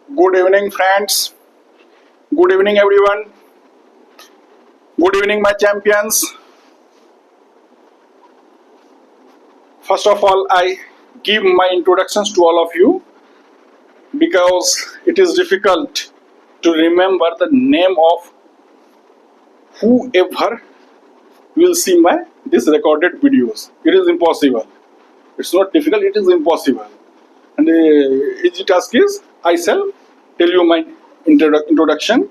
Good evening, friends. Good evening, everyone. Good evening, my champions. First of all, I give my introductions to all of you because it is difficult to remember the name of whoever will see my this recorded videos. It is impossible. It's not difficult. It is impossible. And the easy task is I shall tell you my introduction.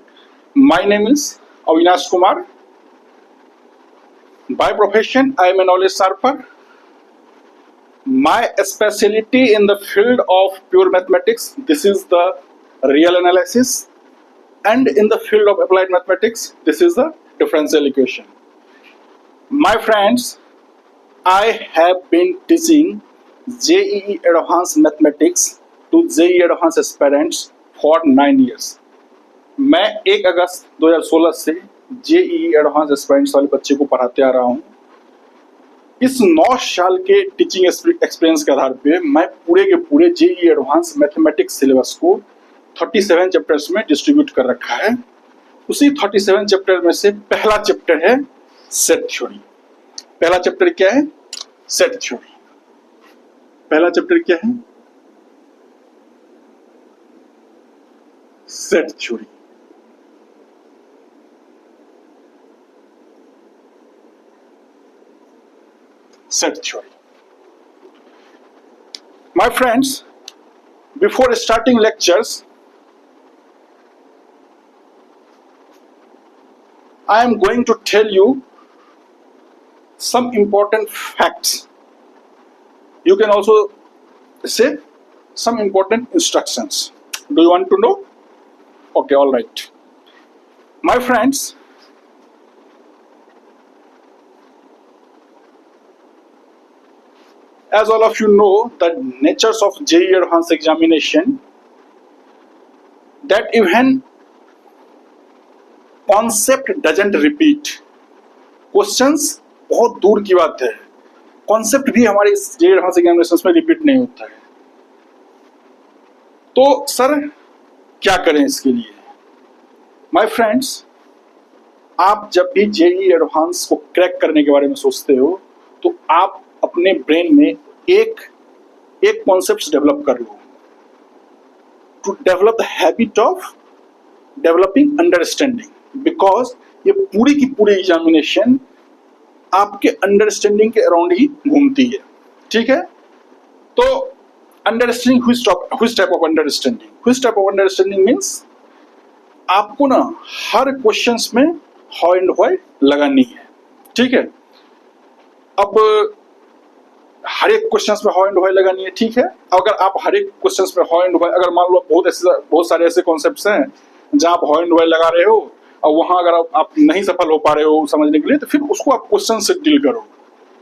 My name is Avinash Kumar. By profession, I am a knowledge sharper. My specialty in the field of pure mathematics, this is the real analysis, and in the field of applied mathematics, this is the differential equation. My friends, I have been teaching JEE Advanced Mathematics to JEE Advanced aspirants for 9 years. मैं 1 अगस्त 2016 से JEE advance aspirants वाले बच्चे को पढ़ाते आ रहा हूँ। इस 9 साल के टीचिंग एक्सपीरियंस के आधार पे मैं पूरे के पूरे JEE एडवांस मैथमेटिक्स सिलेबस को 37 चैप्टर्स में डिस्ट्रीब्यूट कर रखा है। उसी 37 चैप्टर में से पहला चैप्टर है सेट थ्योरी। पहला चैप्टर क्या है? Set theory. पहला चैप्टर क्या है? Set theory. Set theory. My friends, before starting lectures, I am going to tell you some important facts. You can also say some important instructions. Do you want to know? Okay, all right. My friends, as all of you know, the natures of JEE Advanced examination, that even concept doesn't repeat. Questions बहुत दूर की बात है, concept भी हमारे इस JEE Advanced examination में repeat नहीं होता है। तो सर क्या करें इसके लिए? माय फ्रेंड्स, आप जब भी JEE एडवांस को क्रैक करने के बारे में सोचते हो तो आप अपने ब्रेन में एक कॉन्सेप्ट डेवलप कर लो, to develop the habit of developing understanding, because ये पूरी की पूरी एग्जामिनेशन आपके अंडरस्टैंडिंग के अराउंड ही घूमती है। ठीक है, तो understanding, which type of understanding? Which type of understanding means आपको ना हर क्वेश्चंस में हाउ एंड व्हाई लगानी है। ठीक है, अब हर एक क्वेश्चंस में हाउ एंड व्हाई लगानी है। ठीक है, अगर आप हर एक क्वेश्चंस में हाउ एंड व्हाई, अगर मान लो बहुत सारे ऐसे कॉन्सेप्ट्स हैं जहां आप हाउ एंड व्हाई लगा रहे हो और वहां अगर आप नहीं सफल हो पा रहे हो समझने के लिए, तो फिर उसको आप क्वेश्चन से डील करो।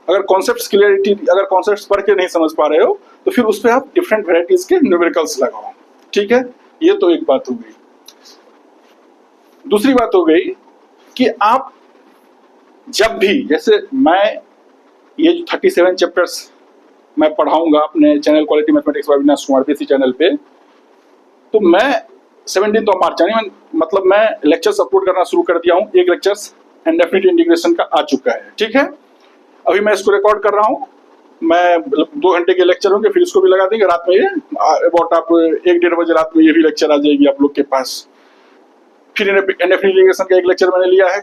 अगर कॉन्सेप्ट्स क्लियरिटी, अगर कॉन्सेप्ट्स पढ़ के नहीं समझ पा रहे हो तो फिर उस पर आप डिफरेंट वेराइटीज के न्यूमेरिकल्स लगाओ। ठीक है, ये तो एक बात हो गई। दूसरी बात हो गई कि आप जब भी, जैसे मैं ये जो 37 चैप्टर्स मैं पढ़ाऊंगा अपने channel quality mathematics bye Avinash Kumar इसी चैनल पे, तो मैं 17 मार्च यानी मतलब मैं लेक्चर्स अपलोड करना शुरू कर दिया हूँ। एक लेक्चर्स इंडेफिनिट इंटीग्रेशन का आ चुका है। ठीक है, अभी मैं इसको रिकॉर्ड कर रहा हूँ। मैं 2 घंटे के लेक्चर होंगे, फिर इसको भी लगा देंगे रात में। ये अबाउट आप 1-1:30 बजे रात में ये भी लेक्चर आ जाएगी आप लोग के पास। फिर इंडेफिनिट इंटीग्रेशन का एक लेक्चर मैंने लिया है,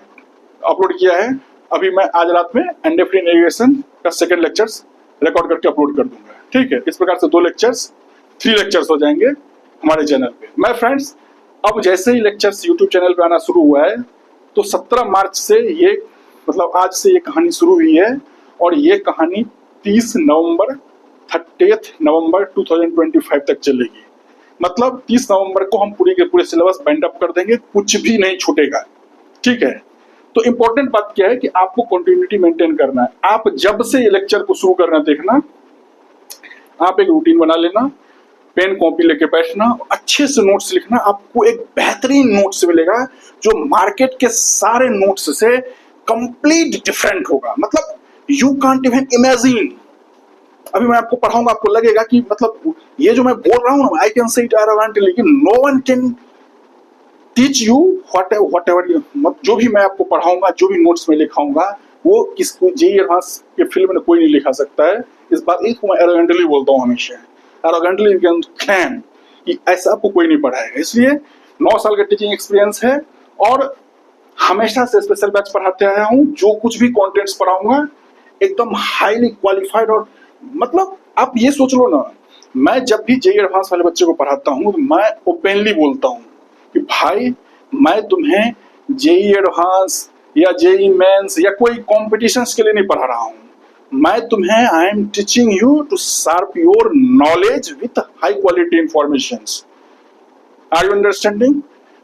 अपलोड किया है। अभी मैं आज रात में इंडेफिनिट इंटीग्रेशन का सेकंड लेक्चर्स रिकॉर्ड करके अपलोड कर दूंगा। ठीक है, इस प्रकार से 3 लेक्चर्स हो जाएंगे हमारे चैनल पे। माय फ्रेंड्स, अब जैसे ही लेक्चर्स यूट्यूब चैनल पे आना शुरू हुआ है तो 17 मार्च से ये, मतलब आज से ये कहानी शुरू हुई है और ये कहानी 30 नवंबर 2025 तक चलेगी। मतलब 30 नवंबर को हम पूरे के पूरे सिलेबस बाइंड अप कर देंगे, कुछ भी नहीं छूटेगा। ठीक है, तो इंपॉर्टेंट बात क्या है कि आपको कंटिन्यूटी मेंटेन करना है। आप जब से ये लेक्चर को शुरू करना, देखना आप एक रूटीन बना लेना, पेन कॉपी लेके बैठना, अच्छे से नोट्स लिखना। आपको एक बेहतरीन नोट्स मिलेगा जो मार्केट के सारे नोट्स से कंप्लीट डिफरेंट होगा। मतलब यू कांट इवन इमेजिन अभी मैं आपको पढ़ाऊंगा, आपको लगेगा कि मतलब ये जो मैं बोल रहा हूँ ना, I can say it arrogantly, लेकिन no one can teach you whatever, जो भी मैं आपको पढ़ाऊंगा, जो भी नोट्स में लिखाऊंगा, वो किसको जेईई एडवांस के फील्ड में कोई नहीं लिखा सकता है। इस बात इसको मैं एरोगेंटली बोलता हूँ हमेशा, एरोगेंटली यू कैन क्लेम कि ऐसा आपको कोई नहीं पढ़ाएगा। इसलिए 9 साल का टीचिंग एक्सपीरियंस है और हमेशा से स्पेशल बैच पढ़ाते आया हूँ। जो कुछ भी कंटेंट्स पढ़ाऊंगा एकदम हाईली क्वालिफाइड, और मतलब आप ये सोच लो ना, मैं जब भी जेईई एडवांस वाले बच्चे को पढ़ाता हूँ तो मैं ओपनली बोलता हूँ कि भाई मैं तुम्हें जेईई एडवांस या जेईई मेंस या कोई कॉम्पिटिशन्स के लिए नहीं पढ़ा रहा हूँ, मैं तुम्हें I am teaching you to sharp your knowledge with high quality informations. Are you understanding?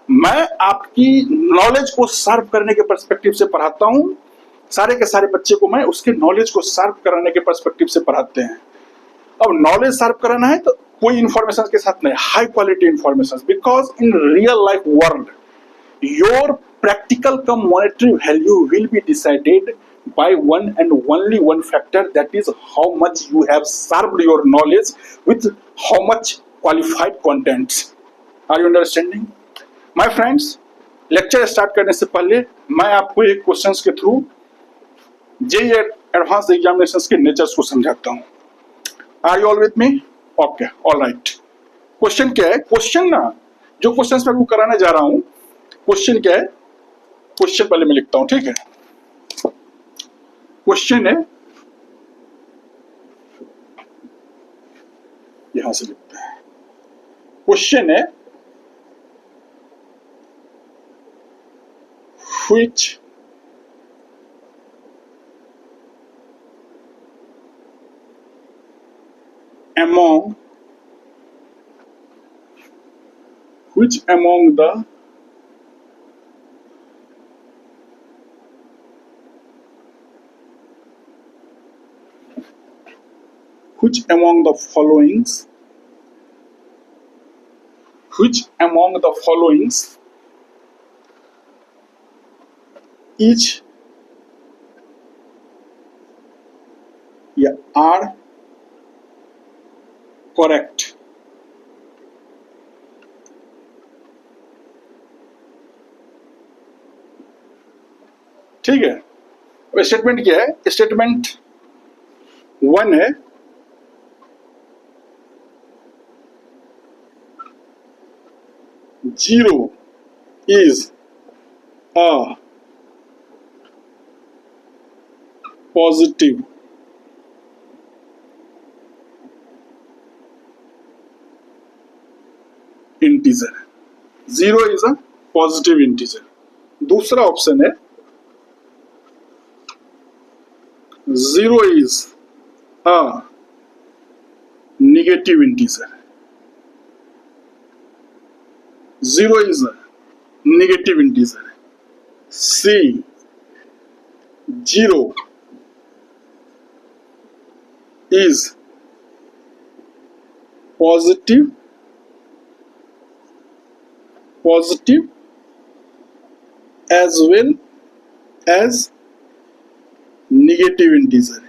मैं आपकी नॉलेज को शार्प करने के पर्सपेक्टिव से पढ़ाता हूँ। सारे के सारे बच्चे को मैं उसके नॉलेज को शार्प कराने के पर्सपेक्टिव से पढ़ाते हैं। अब नॉलेज शार्प कराना है तो कोई इंफॉर्मेशन के साथ नहीं, high quality information, because in real life world your practical come monetary value will be decided by one and only one factor, that is how much you have served your knowledge with how much qualified contents. Are you understanding? My friends, lecture start करने से पहले मैं आपको एक questions के through JEE advance examinations के natures को समझाता हूँ। Are you all with me? Okay, all right. Question क्या है? क्वेश्चन ना, जो क्वेश्चंस मैं आपको कराने जा रहा हूँ, क्वेश्चन क्या है? क्वेश्चन पहले मैं लिखता हूँ, ठीक है? क्वेश्चन है, यहां से लिखते हैं। क्वेश्चन है, which among the followings is are correct? ठीक है। अब स्टेटमेंट क्या है? स्टेटमेंट 1 है, zero is a positive integer। Zero is a positive integer. दूसरा ऑप्शन है, zero is a negative integer. Zero is a negative integer. C, zero is positive as well as negative integer।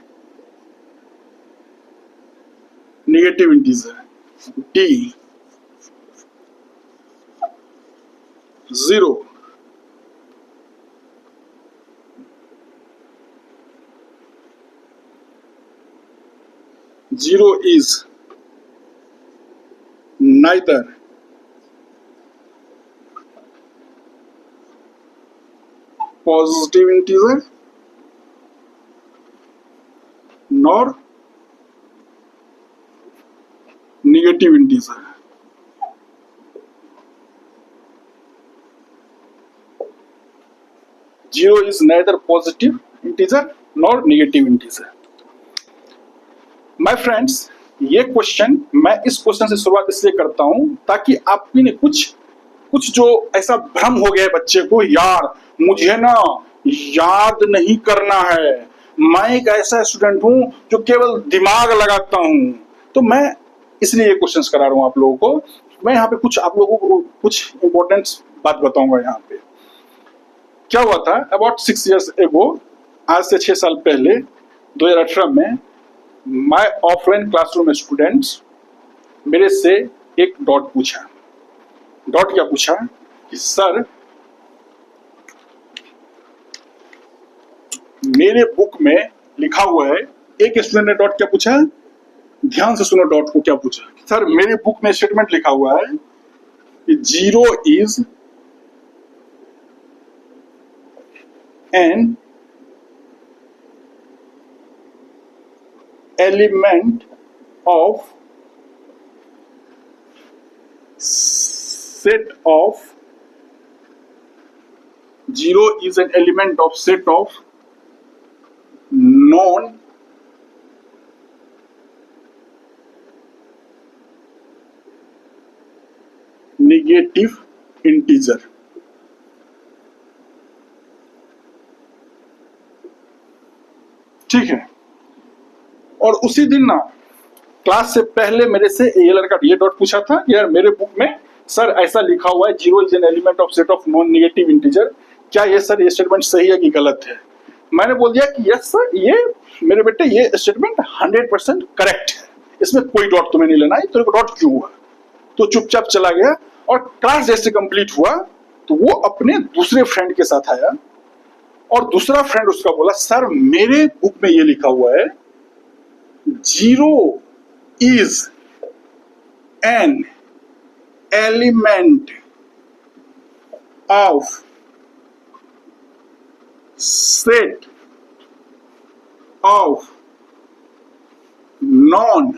D, zero is neither positive integer nor negative integer। Zero is neither positive integer nor negative integer। My friends, ये question, मैं इस question से शुरुआत इसलिए करता हूं ताकि आपकी ने कुछ जो ऐसा भ्रम हो गया है बच्चे को, यार मुझे ना याद नहीं करना है, मैं एक ऐसा स्टूडेंट हूं जो केवल दिमाग लगाता हूं। तो मैं इसलिए ये क्वेश्चंस करा रहा हूं आप लोगों को। मैं यहाँ पे कुछ आप लोगों को कुछ इंपॉर्टेंट बात बताऊंगा। यहाँ पे क्या हुआ था, अबाउट 6 years एगो, आज से 6 साल पहले 2018 में माय ऑफलाइन क्लासरूम स्टूडेंट्स मेरे से एक डॉट पूछा। डॉट क्या पूछा कि सर मेरे बुक में लिखा हुआ है, एक स्टूडेंट ने डॉट क्या पूछा, ध्यान से सुनो डॉट को क्या पूछा। सर मेरे बुक में स्टेटमेंट लिखा हुआ है कि 0 is an element of set of 0 is an element of set of non negative integer। ठीक है। और उसी दिन ना क्लास से पहले मेरे से ये लड़का ये डॉट पूछा था यार मेरे बुक में सर ऐसा लिखा हुआ है 0 is an element of set of non negative integer, क्या ये सर ये स्टेटमेंट सही है कि गलत है। मैंने बोल दिया कि यस सर ये मेरे बेटे ये स्टेटमेंट 100% करेक्ट है, इसमें कोई डॉट तुम्हें नहीं लेना है। तेरे को डॉट क्यों हुआ? तो चुपचाप चला गया। और क्लास जैसे कंप्लीट हुआ तो वो अपने दूसरे फ्रेंड के साथ आया और दूसरा फ्रेंड उसका बोला सर मेरे बुक में ये लिखा हुआ है 0 is an element of set of non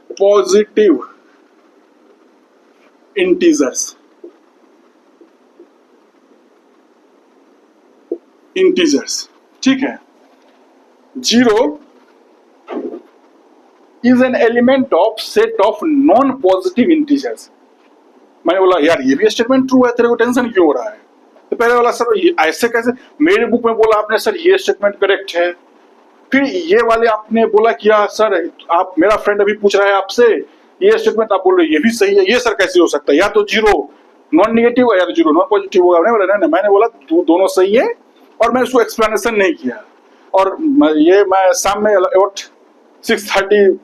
positive integers। ठीक है। 0 is an element of set of non positive integers। मैंने बोला यार ये भी स्टेटमेंट ट्रू है, तेरे को टेंशन क्यों हो रहा है? तो पहले वाला सर ये ऐसे कैसे, मेरे बुक में बोला आपने सर ये स्टेटमेंट करेक्ट है, फिर ये वाले आपने बोला क्या सर आप मेरा फ्रेंड अभी पूछ रहा है आपसे ये स्टेटमेंट आप बोल रहे ये भी सही है, ये सर कैसे हो सकता है? या तो 0 नॉन नेगेटिव है या तो 0 नॉन पॉजिटिव होगा। मैंने बोला दोनों सही है और मैंने उसको एक्सप्लेनेशन नहीं किया। और ये मैं शाम में अबाउट 6:30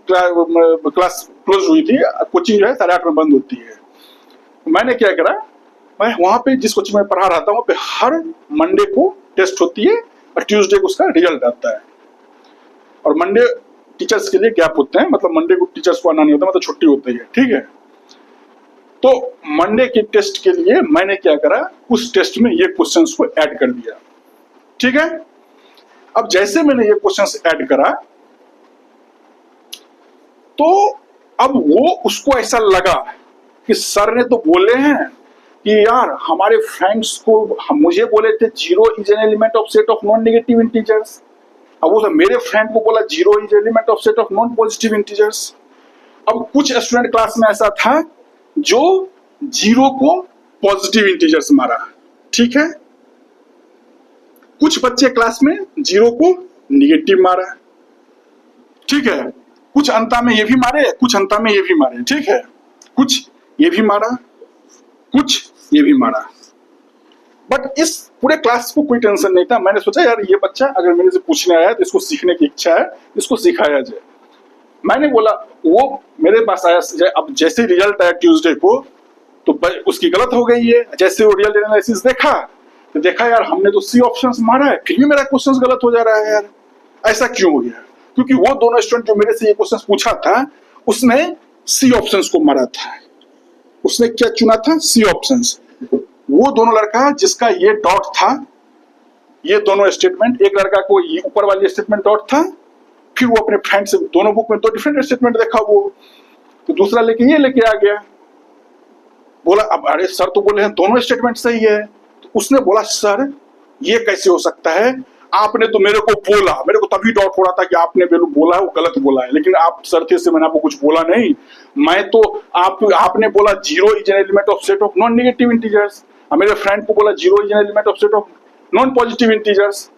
क्लास क्लोज हुई थी, कोचिंग जो है 8:30 में बंद होती है। मैंने क्या करा, मैं वहां पे जिस कोचिंग में पढ़ा रहा था वहां पे हर मंडे को टेस्ट होती है और ट्यूसडे को उसका रिजल्ट आता है। और मंडे टीचर्स के लिए गैप होते हैं, मतलब मंडे को टीचर्स को आना नहीं होता, मतलब छुट्टी होती है। ठीक है। तो मंडे के टेस्ट के लिए मैंने क्या करा, उस टेस्ट में ये क्वेश्चंस को ऐड कर दिया। ठीक है। अब जैसे मैंने ये क्वेश्चंस ऐड करा तो अब वो उसको ऐसा लगा कि सर ने तो बोले हैं कि यार हमारे फ्रेंड्स को मुझे बोले थे 0 is an element of set of non negative integers. अब वो मेरे फ्रेंड को बोला 0 is element of set of non positive integers. अब कुछ स्टूडेंट क्लास में ऐसा था जो 0 को पॉजिटिव इंटीजर्स मारा। ठीक है। कुछ बच्चे क्लास में 0 को निगेटिव मारा। ठीक है। कुछ अंता में ये भी मारे, कुछ अंता में ये भी मारे। ठीक है। कुछ ये भी मारा, कुछ ये भी मारा। बट इस पूरे क्लास को कोई टेंशन नहीं था। मैंने सोचा यार ये बच्चा अगर मेरे से पूछने आया तो इसको सीखने की इच्छा है, इसको सिखाया जाए। मैंने बोला वो मेरे पास आया, अब जैसे रिजल्ट आया ट्यूसडे को तो उसकी गलत हो गई है। जैसे वो रिजल्ट एनालिसिस देखा तो देखा यार हमने तो सी ऑप्शंस मारा है, फिर भी मेरा क्वेश्चन गलत हो जा रहा है। यार ऐसा क्यों हो गया? क्योंकि वो दोनों स्टूडेंट जो मेरे से ये क्वेश्चन पूछा था उसने सी ऑप्शंस को मारा था। उसने क्या चुना था? सी ऑप्शंस। वो दोनों लड़का जिसका ये डॉट था, ये दोनों स्टेटमेंट, एक लड़का को ये ऊपर वाली स्टेटमेंट डॉट था, फिर वो अपने फ्रेंड से दोनों बुक में 2 डिफरेंट स्टेटमेंट देखा वो, तो दूसरा लेके ये लेके आ गया। बोला अब अरे सर तो बोले हैं दोनों स्टेटमेंट सही है। तो उसने बोला सर ये कैसे हो सकता है, आपने तो मेरे को बोला, मेरे को तभी डाउट हो रहा था कि आपने बोला है वो गलत बोला है, लेकिन आप सर थे से मैंने आपको कुछ बोला नहीं। मैं तो आपने बोला 0 is an element of set of non negative integers, मेरे फ्रेंड को बोला 0 is an element of set of non positive integers.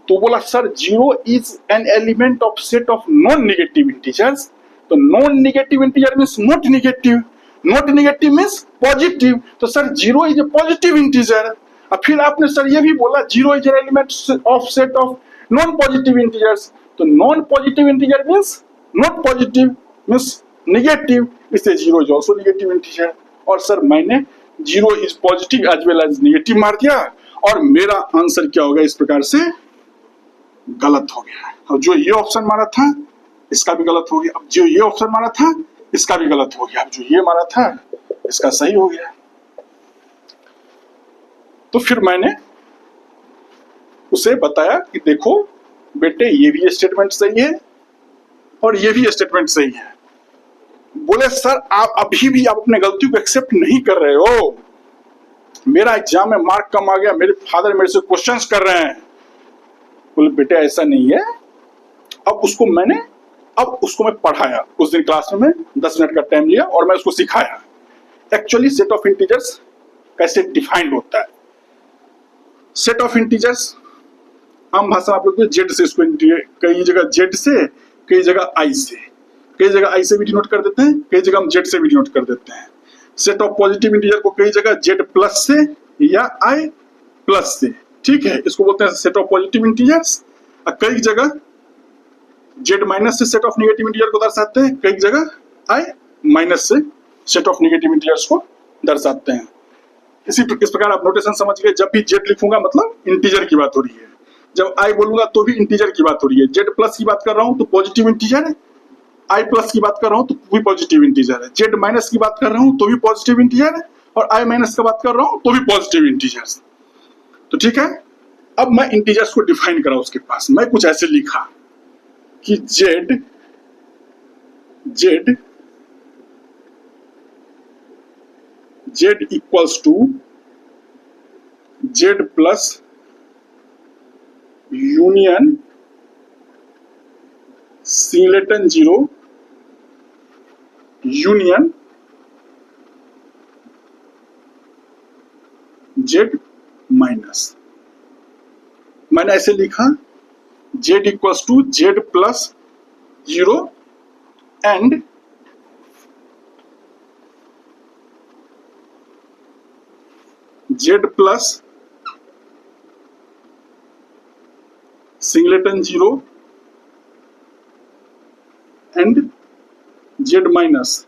तो बोला sir 0 is an element of set of non negative integers. तो non negative integer means not negative, not negative means positive. तो sir 0 is a positive integer. अब फिर आपने sir ये भी बोला zero is an element of set of non positive integers, तो non positive integer means not positive means negative, इससे zero is also negative integer. और सर मैंने zero is positive as well as negative मार दिया और मेरा answer क्या हो गया, इस प्रकार से गलत हो गया। और जो ये ऑप्शन मारा था इसका भी गलत हो गया, अब जो ये ऑप्शन मारा था इसका भी गलत हो गया, अब जो ये मारा था इसका सही हो गया। तो फिर मैंने उसे बताया कि देखो बेटे ये भी स्टेटमेंट सही है और ये भी स्टेटमेंट सही है। बोले सर आप अभी भी आप अपने गलती को एक्सेप्ट नहीं कर रहे हो, मेरा एग्जाम में मार्क कम आ गया, मेरे फादर मेरे से क्वेश्चंस कर रहे हैं। बोले बेटे ऐसा नहीं है। अब उसको मैं पढ़ाया, उस दिन क्लास में 10 मिनट का टाइम लिया और मैं उसको सिखाया एक्चुअली सेट ऑफ इंटीजर्स कैसे डिफाइंड होता है। सेट ऑफ इंटीजर्स आम भाषा में आप लोग जेड से इसको कई जगह जेड से, कई जगह आई से, कई जगह आई से भी डिनोट कर देते हैं, कई जगह हम जेड से भी डिनोट कर देते हैं। सेट ऑफ पॉजिटिव इंटीजर को कई जगह जेड प्लस से या आई प्लस से, ठीक है, इसको बोलते हैं सेट ऑफ पॉजिटिव इंटीजर्स। और कई जगह जेड माइनस से सेट ऑफ नेगेटिव इंटीजर को दर्शाते हैं, कई जगह आई माइनस से सेट ऑफ नेगेटिव इंटीजर्स को दर्शाते हैं। इस प्रकार आप नोटेशन समझ गए, जब भी जेड लिखूंगा मतलब इंटीजर की बात हो रही है, जब आई बोलूंगा तो भी इंटीजर की बात हो रही है। जेड प्लस की बात कर रहा हूं तो पॉजिटिव इंटीजर है, आई प्लस की बात कर रहा हूं तो भी पॉजिटिव इंटीजर है, जेड माइनस की बात कर रहा हूं तो भी पॉजिटिव इंटीजर है, और आई माइनस की बात कर रहा हूं तो भी पॉजिटिव इंटीजर्स। तो ठीक है, अब मैं इंटीजर्स को डिफाइन करा उसके पास, मैं कुछ ऐसे लिखा कि Z equals to Z plus union singleton zero union Z minus. मैंने ऐसे लिखा Z equals to Z plus zero and Z plus singleton zero and Z minus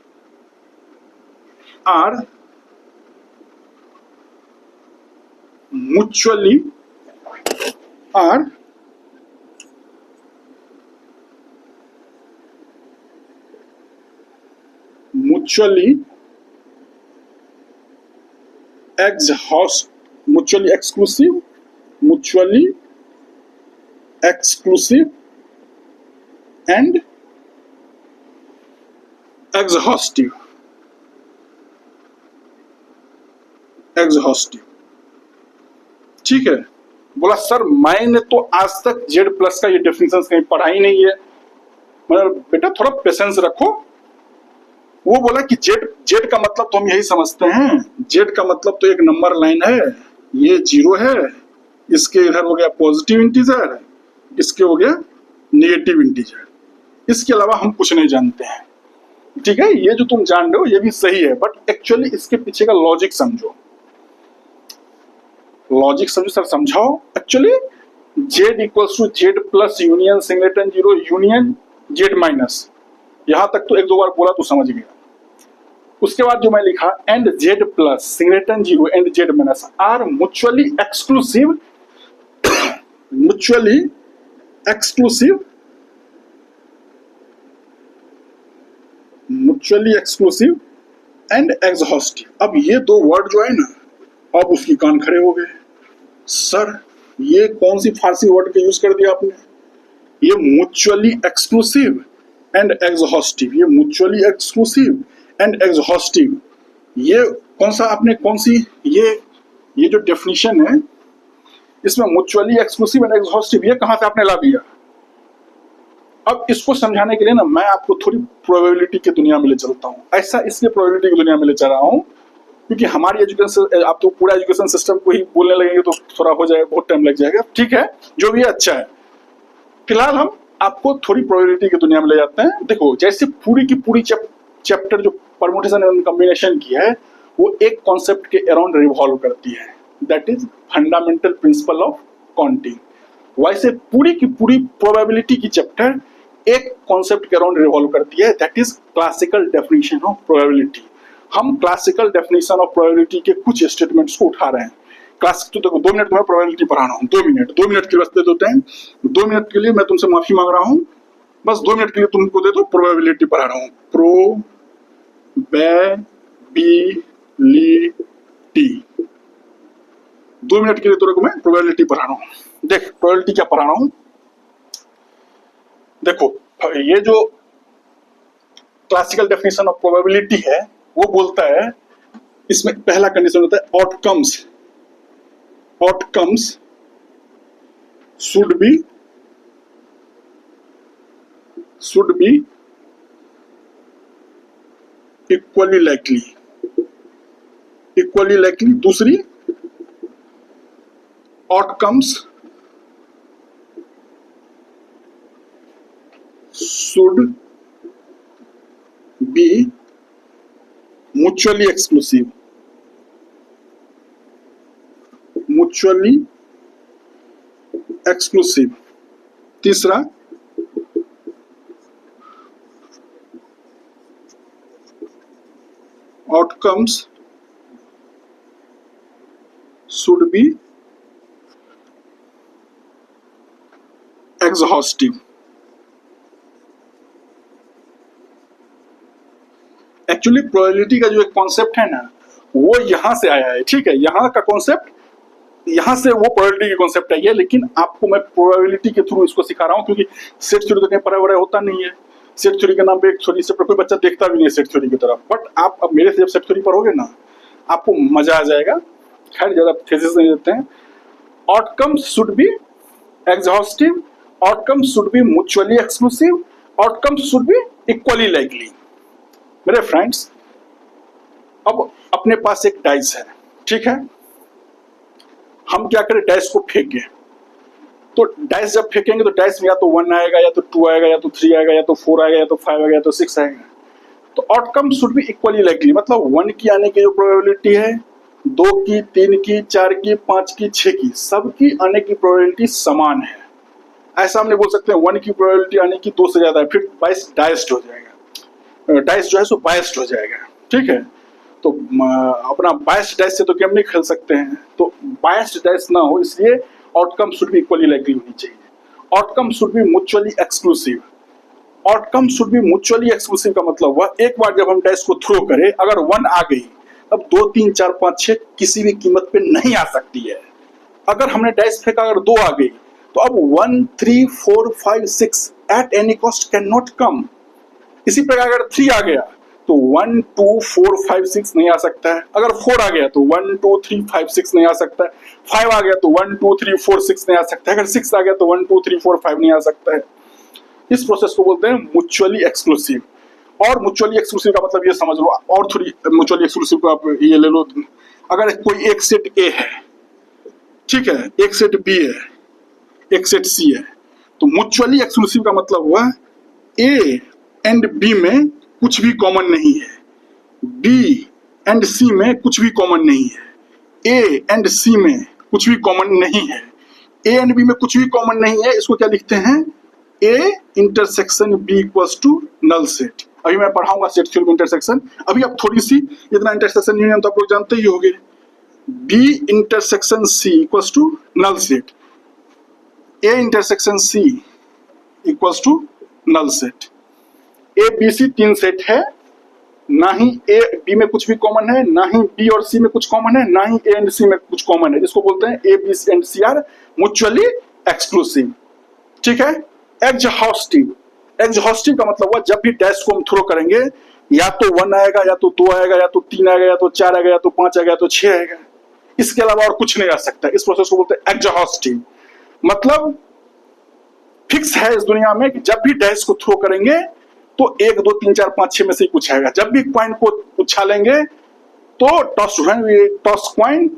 are mutually mutually exclusive and exhaustive। ठीक है। बोला sir मैंने तो आज तक जेड प्लस का ये डेफिनेशन कहीं पढ़ा ही नहीं है। मतलब बेटा थोड़ा पेशेंस रखो। वो बोला कि जेड का मतलब तो हम यही समझते हैं, जेड का मतलब तो एक नंबर लाइन है, ये जीरो है, इसके इधर हो गया पॉजिटिव इंटीजर, इसके हो गया नेगेटिव इंटीजर, इसके अलावा हम कुछ नहीं जानते हैं। ठीक है, ये जो तुम जान रहे हो ये भी सही है, बट एक्चुअली इसके पीछे का लॉजिक समझो। सर समझाओ। Actually Z equals to Z plus union singleton zero union Z minus, यहां तक तो एक दो बार बोला तो समझ गया। उसके बाद जो मैं लिखा and Z plus singleton zero and Z minus are mutually exclusive and exhaustive. अब ये दो वर्ड जो है ना, अब उसकी कान खड़े हो गए। सर ये कौन सी फारसी वर्ड का यूज कर दिया आपने? ये म्यूचुअली एक्सक्लूसिव एंड एग्जॉस्टिव, ये म्यूचुअली एक्सक्लूसिव एंड एग्जॉस्टिव, ये कौन सा आपने कौन सी ये जो डेफिनेशन है इसमें म्यूचुअली एक्सक्लूसिव एंड एग्जॉस्टिव ये कहां से आपने ला दिया? अब इसको समझाने के लिए ना मैं आपको थोड़ी प्रोबेबिलिटी की दुनिया में ले चलता हूँ। ऐसा इसलिए प्रोबेबिलिटी की दुनिया में ले चल रहा हूँ क्योंकि हमारी एजुकेशन, आप तो पूरा एजुकेशन सिस्टम को ही बोलने लगेंगे तो थोड़ा हो जाएगा, बहुत टाइम लग जाएगा। ठीक है, जो भी अच्छा है। फिलहाल हम आपको थोड़ी प्रोबेबिलिटी की दुनिया में ले जाते हैं। देखो जैसे पूरी की पूरी चैप्टर जो परमुटेशन एंड कॉम्बिनेशन की है वो एक कॉन्सेप्ट के अराउंड रिवॉल्व करती है। That is fundamental principle of counting. वैसे पूरी की पूरी प्रोबेबिलिटी की चैप्टर एक कॉन्सेप्ट के अराउंड रिवॉल्व करती है, that is classical definition of probability. हम क्लासिकल डेफिनेशन ऑफ प्रोबेबिलिटी के कुछ स्टेटमेंट्स को उठा रहे हैं। क्लास तो देखो 2 मिनट में प्रोबेबिलिटी पढ़ाना हूँ, 2 मिनट के लिए दे दो टाइम, 2 मिनट के लिए मैं तुमसे माफी मांग रहा हूँ, बस 2 मिनट के लिए तुमको दे दो, प्रोबेबिलिटी पढ़ा रहा हूँ। प्रोबेबिलिटी 2 मिनट के लिए तेरे को मैं प्रोबेबिलिटी पढ़ा रहा हूँ। देख प्रोबेबिलिटी क्या पढ़ा रहा हूँ, देखो ये जो क्लासिकल डेफिनेशन ऑफ प्रोबेबिलिटी है वो बोलता है, इसमें पहला कंडीशन होता है outcomes should be equally likely. दूसरी outcomes should be mutually exclusive। तीसरा outcomes should be exhaustive। Actually probability का जो एक कॉन्सेप्ट है ना वो यहाँ से आया है, ठीक है, यहाँ का कॉन्सेप्ट, यहाँ से वो प्रोबेबिलिटी की कॉन्सेप्ट आई है, लेकिन आपको मैं प्रोबेबिलिटी के थ्रू इसको सिखा रहा हूँ, क्योंकि सेट थ्योरी तो कहीं पढ़ा वढ़ा होता नहीं है। सेट थ्योरी के नाम पे एक थ्योरी से कोई बच्चा देखता भी नहीं है सेट थ्योरी की तरफ, बट आप अब मेरे से जब सेट थ्योरी पढ़ोगे ना आपको मजा आ जाएगा। खैर ज्यादा थेसिस नहीं देते हैं। Outcomes should B exhaustive, outcomes should B mutually exclusive, outcomes should be equally likely. मेरे फ्रेंड्स अब अपने पास एक डाइस है, ठीक है, हम क्या करें डाइस को फेंकें, तो डाइस जब फेंकेंगे तो डाइस में या तो 1 आएगा या तो 2 आएगा या तो 3 आएगा या तो 4 आएगा या तो 5 आएगा या तो 6 आएगा। तो outcome should be equally likely, मतलब 1 की आने की जो प्रोबेबिलिटी है, 2 की, 3 की, 4 की, 5 की, 6 की, सबकी आने की प्रोबेबिलिटी समान है। ऐसा हम नहीं बोल सकते 1 की प्रोबेबिलिटी आने की 2 से ज्यादा है, फिर डाइस डाइस्ड हो जाएगा, डाइस जो है सो बायस्ड हो जाएगा, ठीक है। तो अपना बायस्ड डाइस से तो गेम नहीं खेल सकते हैं, तो बायस्ड डाइस ना हो इसलिए outcome should be equally likely होनी चाहिए। Outcome should be mutually exclusive. Outcome should be mutually exclusive का मतलब हुआ एक बार जब हम डाइस को थ्रो करें अगर 1 आ गई अब 2 3 4 5 6 किसी भी कीमत पे नहीं आ सकती है। अगर हमने डाइस फेंका अगर 2 आ गई तो अब 1 3 4 5 6 at any cost can not come. इसी प्रकार अगर 3 आ गया तो 1 2 4 5 6 नहीं आ सकता है। अगर 4 आ गया तो 1 2 3 5 6 नहीं आ सकता है। 5 आ गया तो 1 2 3 4 6 नहीं आ सकता है। अगर 6 आ गया तो 1 2 3 4 5 नहीं आ सकता है। इस प्रोसेस को बोलते हैं म्यूचुअली एक्सक्लूसिव। और म्यूचुअली एक्सक्लूसिव का मतलब ये समझ लो, और थोड़ी म्यूचुअली एक्सक्लूसिव को आप ये ले लो, अगर कोई एक सेट ए है, ठीक है, एक सेट बी है, एक सेट सी है, तो म्यूचुअली एक्सक्लूसिव का मतलब हुआ ए एंड बी में कुछ भी कॉमन नहीं है, बी एंड सी में कुछ भी कॉमन नहीं है, ए एंड सी में कुछ भी कॉमन नहीं है, ए एंड बी में कुछ भी कॉमन नहीं है। इसको क्या लिखते हैं, A intersection B equals to null set. अभी मैं पढ़ाऊंगा सेट थ्योरी में इंटरसेक्शन, अभी आप थोड़ी सी इतना इंटरसेक्शन यूनियन तो आप लोग जानते ही होंगे। B intersection C equals to null set, A intersection C equals to null set. A B C 3 set है, ना ही ए बी में कुछ भी कॉमन है, ना ही बी और सी में कुछ कॉमन है, ना ही ए एंड सी में कुछ कॉमन है। इसको बोलते हैं A B and C are mutually exclusive, ठीक है। एग्जॉस्टिव, एग्जॉस्टिव का मतलब हुआ जब भी डैश को हम थ्रो करेंगे या तो 1 आएगा या तो 2 आएगा या तो 3 आएगा या तो 4 आएगा या तो 5 आएगा या तो 6 आएगा, इसके अलावा और कुछ नहीं आ सकता। इस प्रोसेस को बोलते हैं एग्जॉस्टिव। मतलब फिक्स है इस दुनिया में कि जब भी डैश को थ्रो करेंगे तो 1 2 3 4 5 6 में से ही कुछ आएगा। जब भी कॉइन को उछालेंगे तो टॉस कॉइन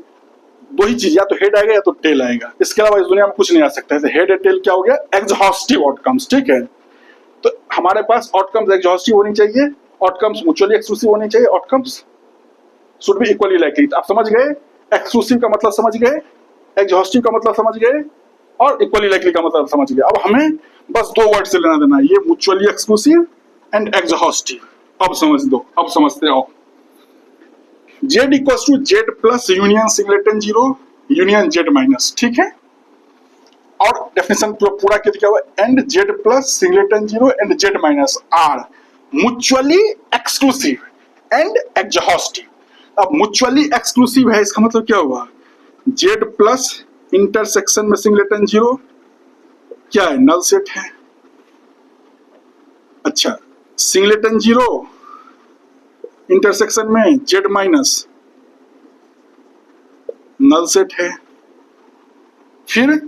2 ही चीज, या तो हेड आएगा या तो टेल आएगा, इसके अलावा इस दुनिया में कुछ नहीं आ सकता है। हेड एंड टेल क्या हो गया, एग्जॉस्टिव आउटकम्स, ठीक है। तो हमारे पास आउटकम्स एग्जॉस्टिव होनी चाहिए, आउटकम्स म्यूचुअली एक्सक्लूसिव होनी चाहिए, outcomes should be equally likely. आप समझ गए एक्सक्लूसिव का मतलब समझ गए, एग्जॉस्टिव का मतलब समझ गए, और इक्वली लाइकली का मतलब समझ गए। अब हमें बस दो वर्ड से लेना देना है, ये म्यूचुअली एक्सक्लूसिव एंड एग्जॉस्टिव। अब समझ दो, अब समझते हो। Z equal to Z plus union singleton zero union Z minus, ठीक है। और डेफिनेशन पूरा क्या हुआ, and Z plus singleton zero and Z minus are mutually exclusive and exhaustive. अब म्यूचुअली एक्सक्लूसिव है, इसका मतलब क्या हुआ, जेड प्लस इंटरसेक्शन में सिंगलेटन जीरो क्या है, नल सेट है। अच्छा, सिंगलेटन जीरो इंटरसेक्शन में जेड माइनस नल सेट है। फिर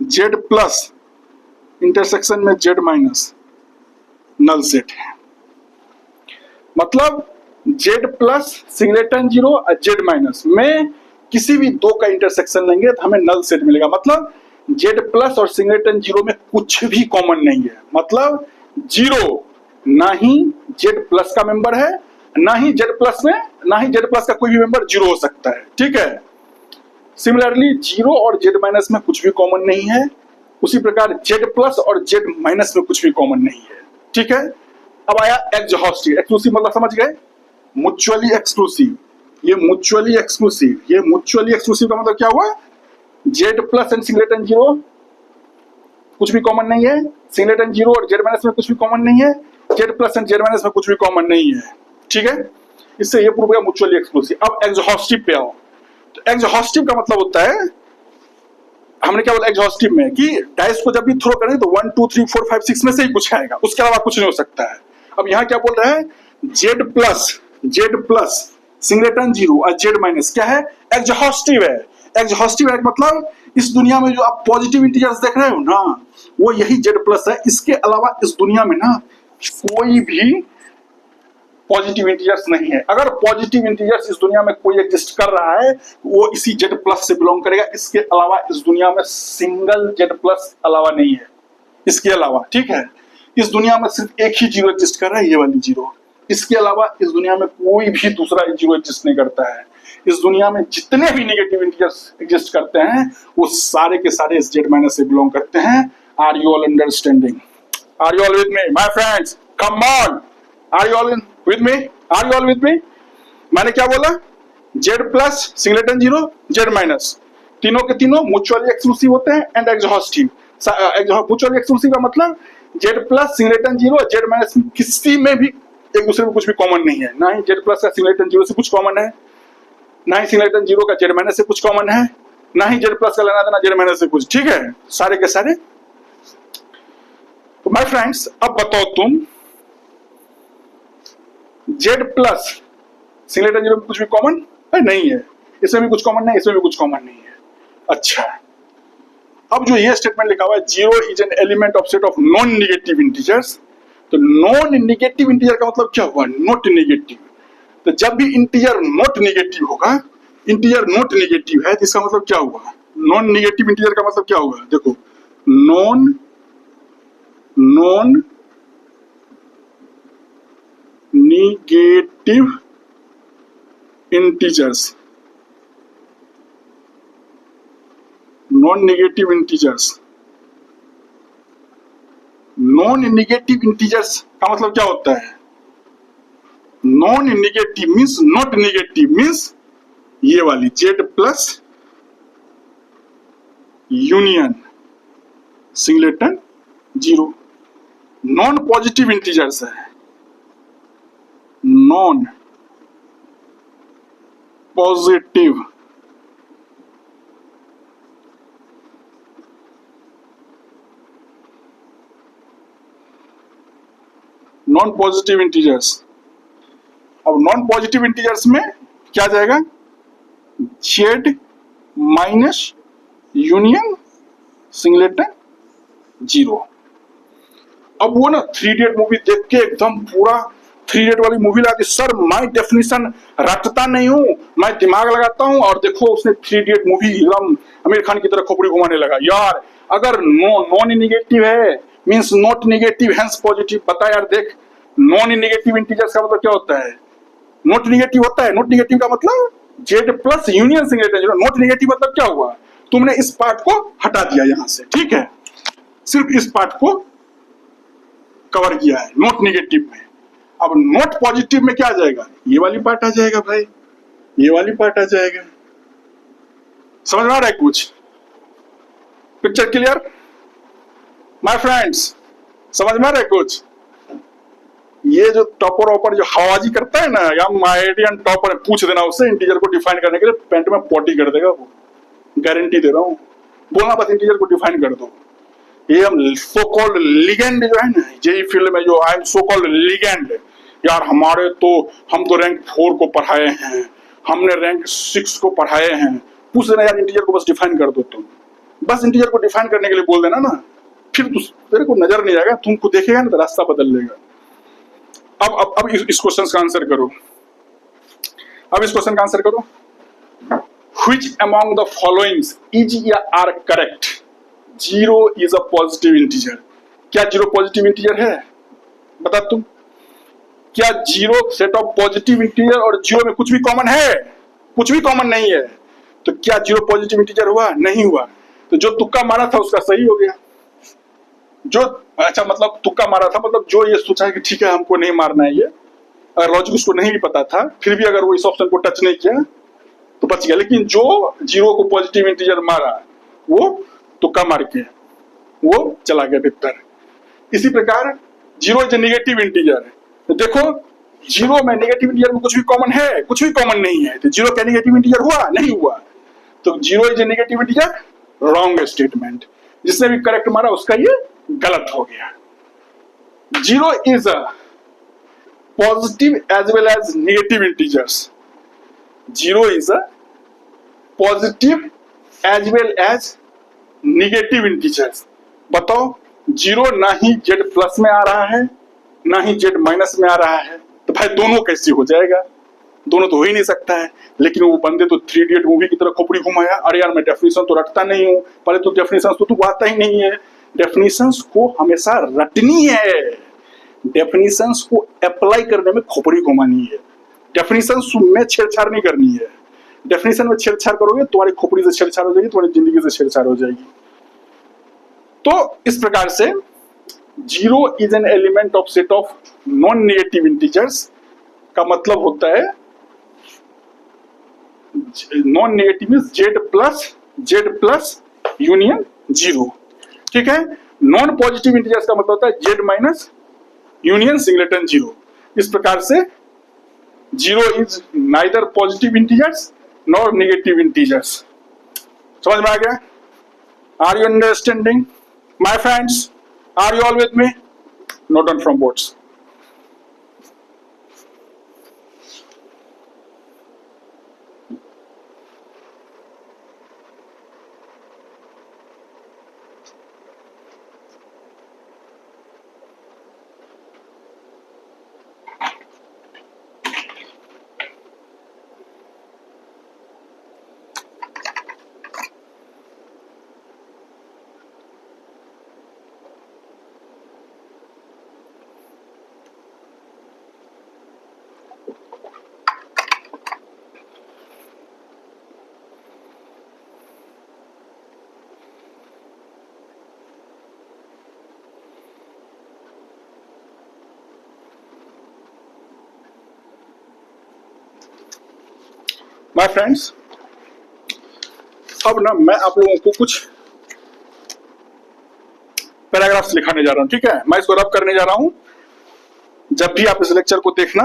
जेड प्लस इंटरसेक्शन में जेड माइनस नल सेट है। मतलब जेड प्लस सिंगलेटन जीरो और जेड माइनस में किसी भी दो का इंटरसेक्शन लेंगे तो हमें नल सेट मिलेगा। मतलब जेड प्लस और सिंगलेटन जीरो में कुछ भी कॉमन नहीं है, मतलब जीरो ना ही जेड प्लस का मेंबर है, ना ही जेड प्लस में, ना ही जेड प्लस का कोई भी मेंबर जीरो हो सकता है, ठीक है। सिमिलरली जीरो और जेड माइनस में कुछ भी कॉमन नहीं है, उसी प्रकार जेड प्लस और जेड माइनस में कुछ भी कॉमन नहीं है, ठीक है। अब आया एग्जॉस्टिव। एक्सक्लूसिव मतलब समझ गए, म्यूचुअली एक्सक्लूसिव, ये म्यूचुअली एक्सक्लूसिव, ये म्यूचुअली एक्सक्लूसिव का मतलब क्या हुआ, Z plus and singleton zero कुछ भी कॉमन नहीं है, सिंगलेटन जीरो और जेड माइनस में कुछ भी कॉमन नहीं है, Z plus and Z minus में कुछ भी कॉमन नहीं है, ठीक है। इससे ये प्रूव हुआ म्यूचुअली एक्सक्लूसिव। अब एग्जॉस्टिव पे आओ, तो एग्जॉस्टिव का मतलब होता है, हमने क्या बोला एग्जॉस्टिव में कि डाइस को जब भी थ्रो करें तो 1 2 3 4 5 6 में से ही कुछ आएगा, उसके अलावा कुछ नहीं हो सकता है। अब यहाँ क्या बोल रहा है, जेड प्लस सिंगलेटन जीरो और जेड माइनस क्या है, एग्जॉस्टिव है। एग्जॉस्टिव है मतलब इस दुनिया में जो आप पॉजिटिव इंटीजर्स देख रहे हो ना, वो यही जेड प्लस है। इसके अलावा इस दुनिया में ना कोई भी पॉजिटिव इंटीजर्स नहीं है। अगर पॉजिटिव इंटीजर्स इस दुनिया में कोई एग्जिस्ट कर रहा है वो इसी जेड प्लस से बिलोंग करेगा। इसके अलावा इस दुनिया में सिंगल जेड प्लस अलावा नहीं है, इसके अलावा, ठीक है। इस दुनिया में सिर्फ एक ही जीरो एग्जिस्ट कर रहा है, ये वाली जीरो। इसके अलावा इस दुनिया में कोई भी दूसरा जीरो एग्जिस्ट नहीं करता है। इस दुनिया में जितने भी नेगेटिव इंटीजर्स एग्जिस्ट करते हैं वो सारे के सारे इस जेड माइनस से बिलोंग करते हैं। Are you all understanding? Are you all with me my friends? Come on, are you all with me? Are you all with me? मैंने क्या बोला, Z plus singleton zero Z minus तीनों के तीनों mutually exclusive होते हैं and exhaustive. Mutually exclusive का मतलब Z plus singleton zero Z minus किसी में भी एक दूसरे में कुछ भी कॉमन नहीं है। ना ही जेड प्लस का सिंगलेटन जीरो से कुछ कॉमन है, ना ही सिंगलेटन जीरो का जेड माइनस से कुछ कॉमन है, ना ही जेड प्लस का लेना देना जेड माइनस से कुछ, ठीक है, सारे के सारे। तो माय फ्रेंड्स अब बताओ तुम, जेड प्लस सिंगलेटन जीरो में कुछ भी कॉमन है नहीं है, इसमें भी कुछ कॉमन नहीं, इसमें भी कुछ कॉमन नहीं है। अच्छा, अब जो ये स्टेटमेंट लिखा हुआ है, zero is an element of set of non negative integers, तो नॉन नेगेटिव इंटीजर का मतलब क्या हुआ, नॉट नेगेटिव। तो जब भी इंटीजर नॉट नेगेटिव होगा, इंटीजर नॉट नेगेटिव है, तो इसका मतलब क्या हुआ, नॉन नेगेटिव इंटीजर का मतलब क्या होगा, देखो non negative integers, non negative integers, non negative integers का मतलब क्या होता है, non negative means not negative means ये वाली Z plus union singleton zero. Non positive integers है, non positive non positive integers. अब नॉन पॉजिटिव इंटीजर्स में क्या जाएगा, Z minus union singleton zero. अब वो ना 3 इडियट मूवी देख के एकदम पूरा 3 इडियट वाली मूवी लगा दी, सर मैं डेफिनेशन रटता नहीं हूं, मैं दिमाग लगाता हूं। और देखो उसने 3 इडियट मूवी एकदम आमिर खान की तरह खोपड़ी घुमाने लगा। यार अगर नॉन नेगेटिव है means not negative hence positive, बता यार देख, नॉन नेगेटिव इंटीजर्स का मतलब क्या होता है, नॉट नेगेटिव होता है। नॉट नेगेटिव का मतलब Z plus union singleton zero, not negative मतलब क्या हुआ, तुमने इस पार्ट को हटा दिया यहां से, ठीक है, सिर्फ इस पार्ट को कवर किया है नॉट नेगेटिव में। अब नॉट पॉजिटिव में क्या आ जाएगा, ये वाली पार्ट आ जाएगा भाई, ये वाली पार्ट आ जाएगा। समझ में आ रहा है कुछ, पिक्चर क्लियर माय फ्रेंड्स, समझ में आ रहा है कुछ। ये जो टॉपर ऑपर जो हवाजी करता है ना, या माइडियन टॉपर, पूछ देना उससे इंटीजर को डिफाइन करने के लिए, पेंट में पॉटी कर देगा वो, गारंटी दे रहा हूं। बोलना बस इंटीजर को डिफाइन कर दो। ये हम सो कॉल्ड लिगेंड जो है ना, जेई फील्ड में जो I am so called ligand, यार हमारे तो, हम तो रैंक 4 को पढ़ाए हैं, हमने रैंक 6 को पढ़ाए हैं, पूछ देना यार इंटीजर को बस डिफाइन कर दो तुम, बस इंटीजर को डिफाइन करने के लिए बोल देना ना, फिर तेरे को नजर नहीं आएगा, तुमको देखेगा ना तो रास्ता बदल लेगा। अब इस क्वेश्चन का आंसर करो, अब इस क्वेश्चन का आंसर करो। Which among the following is या are correct? 0 is a positive integer. क्या 0 पॉजिटिव इंटीजर है, बता तुम। क्या 0 सेट ऑफ पॉजिटिव इंटीजर और 0 में कुछ भी कॉमन है, कुछ भी कॉमन नहीं है, तो क्या 0 पॉजिटिव इंटीजर हुआ, नहीं हुआ। तो जो तुक्का मारा था उसका सही हो गया, जो अच्छा मतलब तुक्का मारा था मतलब जो ये सोचा है कि ठीक है हमको नहीं मारना है ये, अगर लॉजिक उसको नहीं भी पता था फिर भी अगर वो इस ऑप्शन को टच नहीं किया तो बच गया। लेकिन जो 0 को पॉजिटिव इंटीजर मारा वो तुक्का मार के वो चला गया भीतर। इसी प्रकार 0 इज नेगेटिव इंटीजर, तो देखो 0 में नेगेटिव इंटीजर में कुछ भी कॉमन है, कुछ भी कॉमन नहीं है, तो 0 क्या नेगेटिव इंटीजर हुआ, नहीं हुआ। तो 0 is negative integer, wrong statement, जिसने भी करेक्ट मारा उसका ये गलत हो गया। 0 is a positive as well as negative integers. 0 is a positive as well as negative integers. बताओ 0 ना ही z प्लस में आ रहा है ना ही z माइनस में आ रहा है, तो भाई दोनों कैसे हो जाएगा, दोनों तो हो ही नहीं सकता है। लेकिन वो बंदे तो 3 इडियट मूवी की तरह खोपड़ी घुमाया, अरे यार मैं डेफिनेशन तो रटता नहीं हूँ, पहले तो डेफिनेशन तो तू आता ही नहीं है, डेफिनेशंस को हमेशा रटनी है, डेफिनेशंस को अप्लाई करने में खोपड़ी घुमानी है, डेफिनेशंस में छेड़छाड़ नहीं करनी है। डेफिनेशन में छेड़छाड़ करोगे तुम्हारी खोपड़ी से छेड़छाड़ हो जाएगी, तुम्हारी जिंदगी से छेड़छाड़ हो जाएगी। तो इस प्रकार से 0 is an element of set of non negative integers का मतलब होता है non negative is Z plus union 0, ठीक है। नॉन पॉजिटिव इंटीजर्स का मतलब होता है जेड माइनस यूनियन सिंगलेटन 0। इस प्रकार से 0 is neither positive integers nor negative integers. समझ में आ गया, are you understanding my friends, are you all with me, note down from boards. My friends, अब ना मैं आप लोगों को कुछ पैराग्राफ्स लिखाने जा रहा हूं, ठीक है। मैं इसको रब करने जा रहा हूं, जब भी आप इस लेक्चर को देखना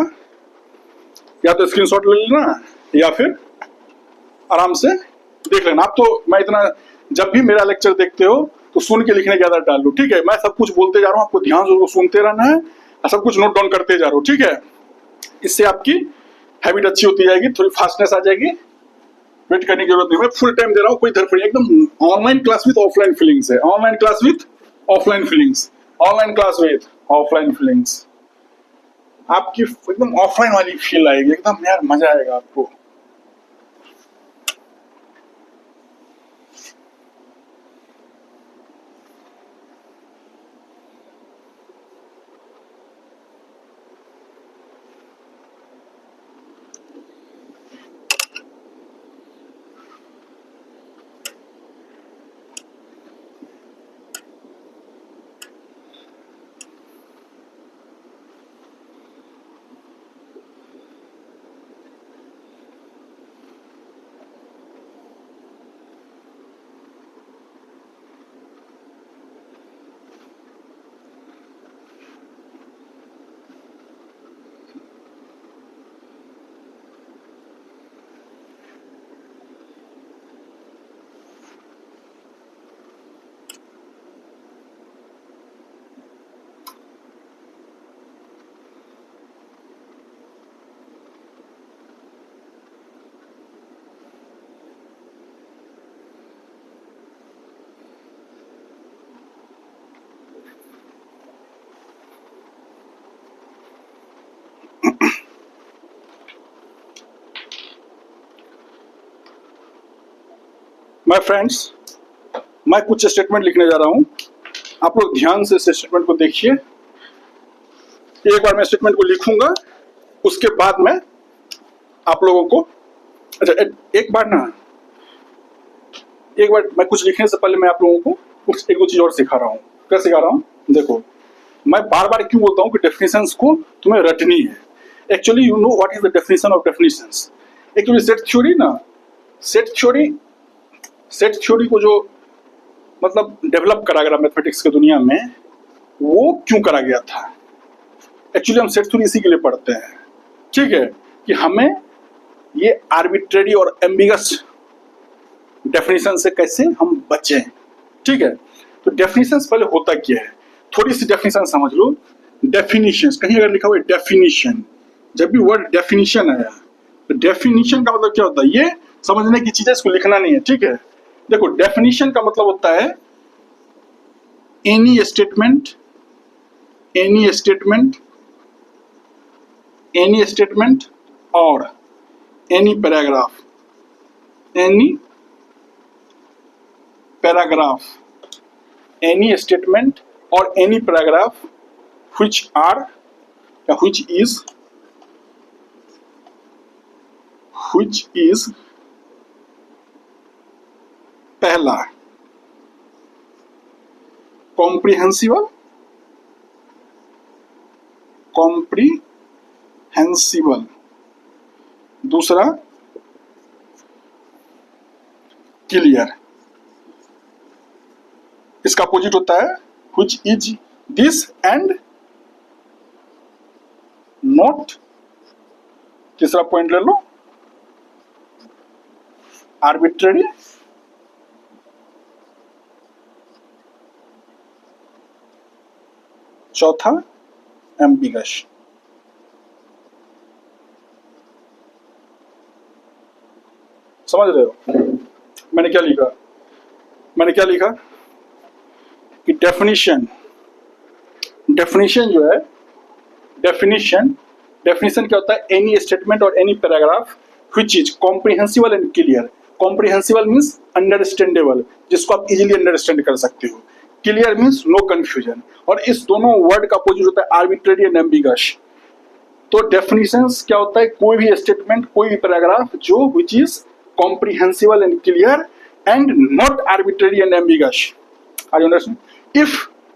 या तो स्क्रीनशॉट ले लेना या फिर आराम से देख लेना। आप तो मैं इतना, जब भी मेरा लेक्चर देखते हो तो सुन के लिखने की आदत डाल लो, ठीक है। मैं सब कुछ बोलते जा रहा हूँ, आपको ध्यान से उसको सुनते रहना है और सब कुछ नोट डाउन करते जा रहा हूँ, ठीक है। इससे आपकी हैबिट अच्छी होती जाएगी, थोड़ी फास्टनेस आ जाएगी, वेट करने की जरूरत नहीं। मैं फुल टाइम दे रहा हूँ, कोई धरफड़ी, एकदम online class with offline feelings है, online class with offline feelings, online class with offline feelings. आपकी एकदम ऑफलाइन वाली फील आएगी, एकदम यार मजा आएगा आपको। माय फ्रेंड्स, मैं कुछ स्टेटमेंट लिखने जा रहा हूं, आप लोग ध्यान से इस स्टेटमेंट को देखिए। एक बार मैं स्टेटमेंट को लिखूंगा, उसके बाद मैं आप लोगों को एक बार मैं कुछ लिखने से पहले मैं आप लोगों को कुछ एक दो चीज और सिखा रहा हूँ। क्या सिखा रहा हूँ? देखो, मैं बार बार क्यों बोलता हूँ कि डेफिनेशंस को तुम्हें रटनी है। Actually you know what is the definition of definitions. Actually set theory को जो मतलब डेवलप करा गया मैथमेटिक्स की दुनिया में, वो क्यों करा गया था? एक्चुअली हम सेट थ्योरी इसी के लिए पढ़ते हैं, ठीक है, कि हमें ये आर्बिट्रेरी और एम्बिगस डेफिनेशन से कैसे हम बचें, ठीक है। तो डेफिनेशन पहले होता क्या है, थोड़ी सी डेफिनेशन समझ लो। डेफिनेशन, कहीं अगर लिखा हुआ है डेफिनेशन, जब भी वर्ड डेफिनेशन आया तो डेफिनेशन का मतलब क्या होता है, ये समझने की चीज है, इसको लिखना नहीं है, ठीक है। देखो, डेफिनेशन का मतलब होता है एनी स्टेटमेंट और एनी पैराग्राफ which is पहला comprehensible, दूसरा क्लियर, इसका अपोजिट होता है which is this and not। तीसरा पॉइंट ले लो, आर्बिट्रेरी, चौथा एम्बिगस। समझ रहे हो मैंने क्या लिखा? कि डेफिनेशन जो है, डेफिनेशन क्या होता है? एनी स्टेटमेंट और any paragraph which is comprehensible and clear. Comprehensible means understandable, जिसको आप इजीली अंडरस्टैंड कर सकते हो। Clear means no confusion. और इस दोनों वर्ड का अपोजिट होता है आर्बिट्रेरी एंड एम्बिगस। तो डेफिनेशंस क्या होता है? कोई भी स्टेटमेंट, कोई भी पैराग्राफ जो which is comprehensible and clear and not arbitrary and ambiguous. Are you understand? If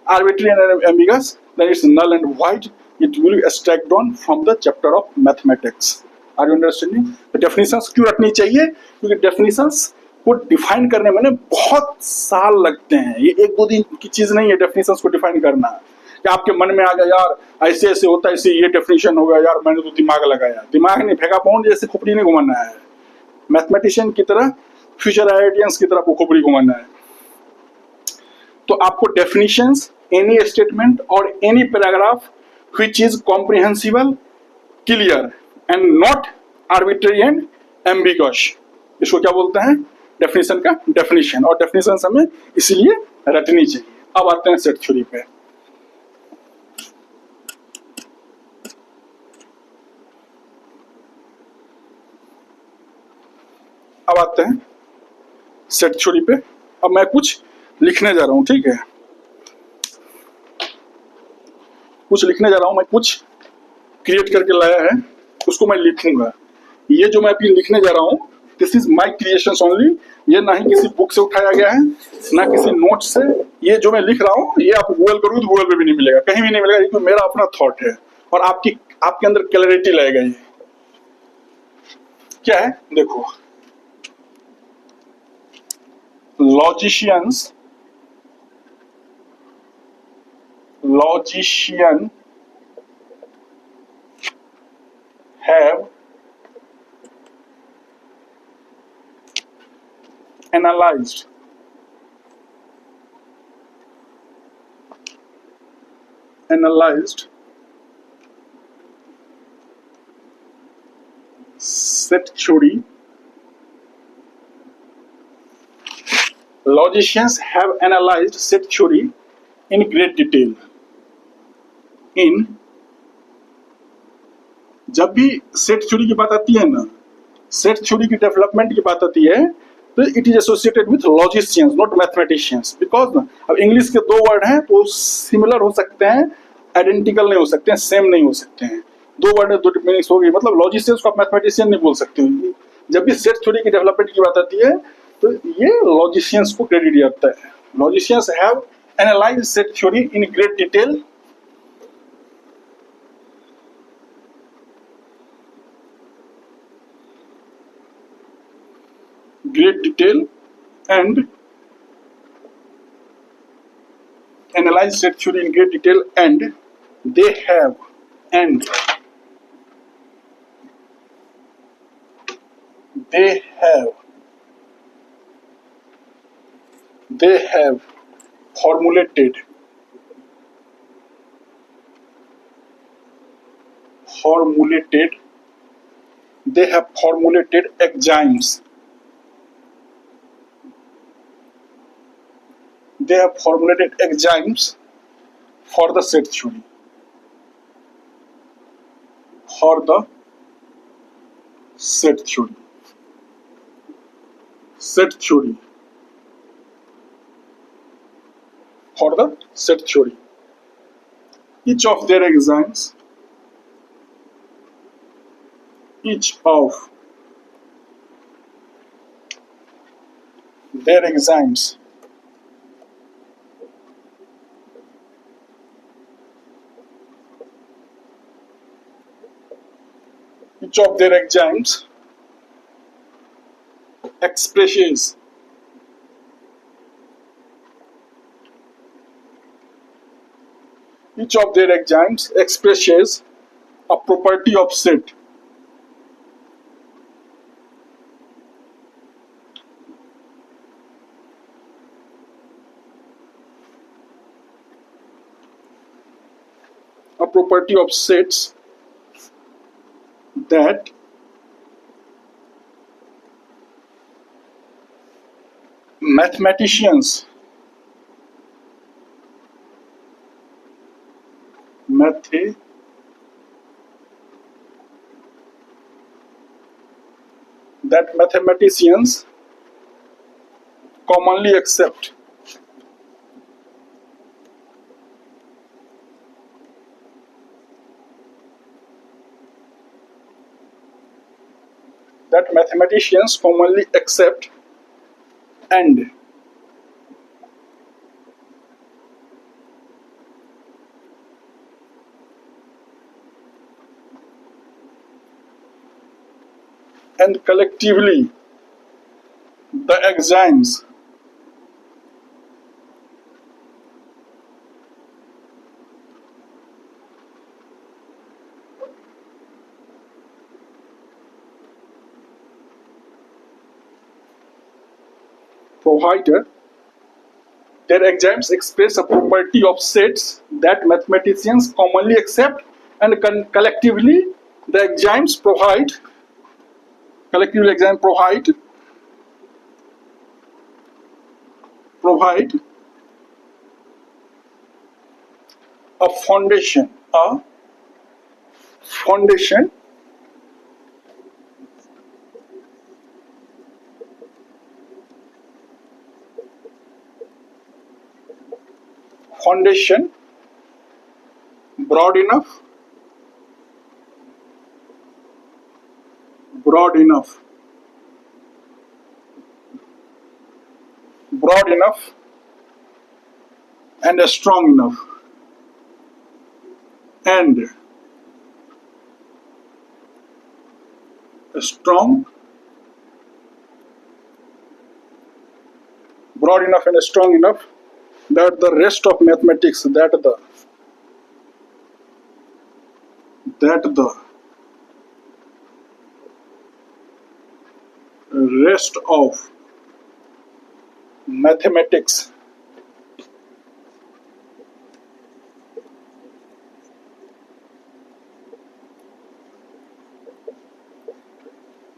arbitrary and ambiguous, then it's null and void. It will be extracted on from the chapter of mathematics. Are you understanding? तो definitions क्यों रखनी चाहिए? क्योंकि definitions को define करने में बहुत साल लगते हैं। ये एक दो दिन की चीज नहीं है definitions को डिफाइन करना। कि आपके मन में आ गया यार ऐसे ऐसे होता है, ऐसे ये डेफिनेशन होगा, यार मैंने तो दिमाग लगाया। दिमाग नहीं, फेंका पाउंड जैसे खोपड़ी नहीं घुमाना है। मैथमेटिशियन की तरह, फ्यूचर आइडियंस की तरह खोपड़ी घुमाना है। तो आपको डेफिनेशंस, एनी स्टेटमेंट और any paragraph which is comprehensible, clear and not arbitrary and ambiguous, इसको क्या बोलते हैं? डेफिनेशन का डेफिनेशन। और डेफिनेशन हमें इसलिए रटनी चाहिए। अब आते हैं सेट थ्योरी पे। अब आते हैं सेट थ्योरी पे। अब मैं कुछ लिखने जा रहा हूं, ठीक है, मैं कुछ क्रिएट करके लाया है, उसको मैं लिखूंगा। ये जो मैं अभी लिखने जा रहा हूं, this is my creations only. ये ना ही किसी बुक से उठाया गया है, ना किसी नोट से। ये जो मैं लिख रहा हूं, ये आप गूगल करोगे तो गूगल पे भी नहीं मिलेगा, कहीं भी नहीं मिलेगा। ये तो मेरा अपना थॉट है और आपके अंदर क्लैरिटी लाएगा। ये क्या है? देखो, logician have analyzed set theory. Logicians have analyzed set theory in great detail. जब भी सेट थ्योरी की बात आती है ना, सेट थ्योरी की डेवलपमेंट की बात आती है, it is associated with logicians not mathematicians, because अब इंग्लिश के दो वर्ड हैं तो सिमिलर हो सकते हैं, आइडेंटिकल नहीं हो सकते हैं, सेम नहीं हो सकते हैं। दो वर्ड है, दो मीनिंग्स होगी, मतलब लॉजिशियंस को आप मैथमेटिशियन नहीं बोल सकते हो। जब भी सेट थ्योरी की डेवलपमेंट की बात आती है तो ये लॉजिशियंस को क्रेडिट जाता है। Logicians have analyze set theory in great detail and analyze set theory in great detail, and they have and they have they have formulated formulated they have formulated enzymes. They have formulated enzymes for the set theory. For the set theory. Set theory. For the set theory. Each of their enzymes, each of their enzymes each of their enzymes expresses each of their enzymes expresses a property of set. A property of sets that mathematicians mathematicians commonly accept. That mathematicians commonly accept and collectively the enzymes provided their enzymes express a property of sets that mathematicians commonly accept, and collectively the enzymes provide provide a foundation foundation broad enough broad enough broad enough and strong enough, and strong broad enough and strong enough that the rest of mathematics that the rest of mathematics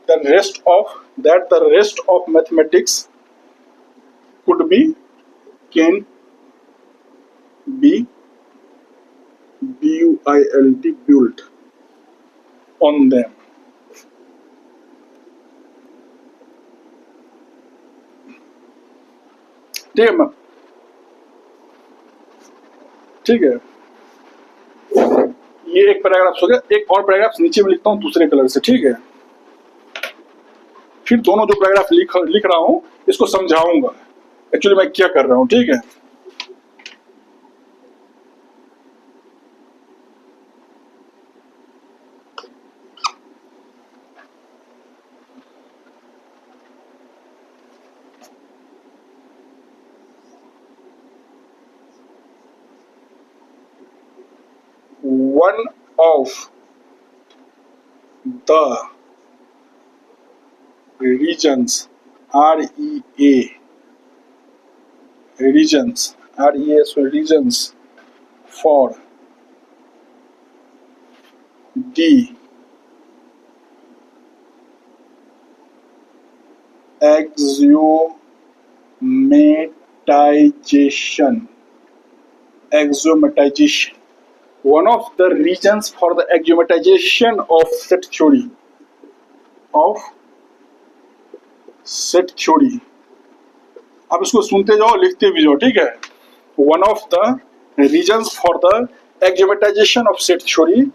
the rest of mathematics could be can be built on them. ठीक है ma'am, ठीक है। ये एक paragraph हो गया, एक और पैराग्राफ नीचे में लिखता हूँ दूसरे कलर से, ठीक है। फिर दोनों जो पैराग्राफ लिख रहा हूँ इसको समझाऊंगा एक्चुअली मैं क्या कर रहा हूँ, ठीक है। One of the regions, REA, regions, REA, so regions for the axiomatization. One of the regions for the axiomatization of set theory. आप इसको सुनते जाओ, लिखते भी जाओ, ठीक है। One of the reasons for the axiomatization of set theory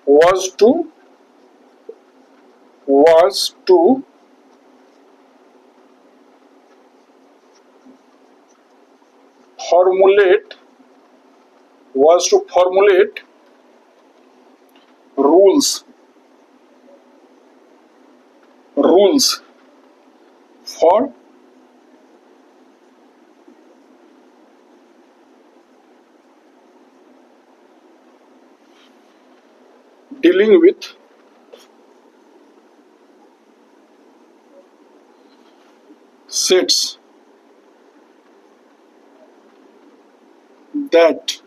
was to formulate rules for dealing with sets that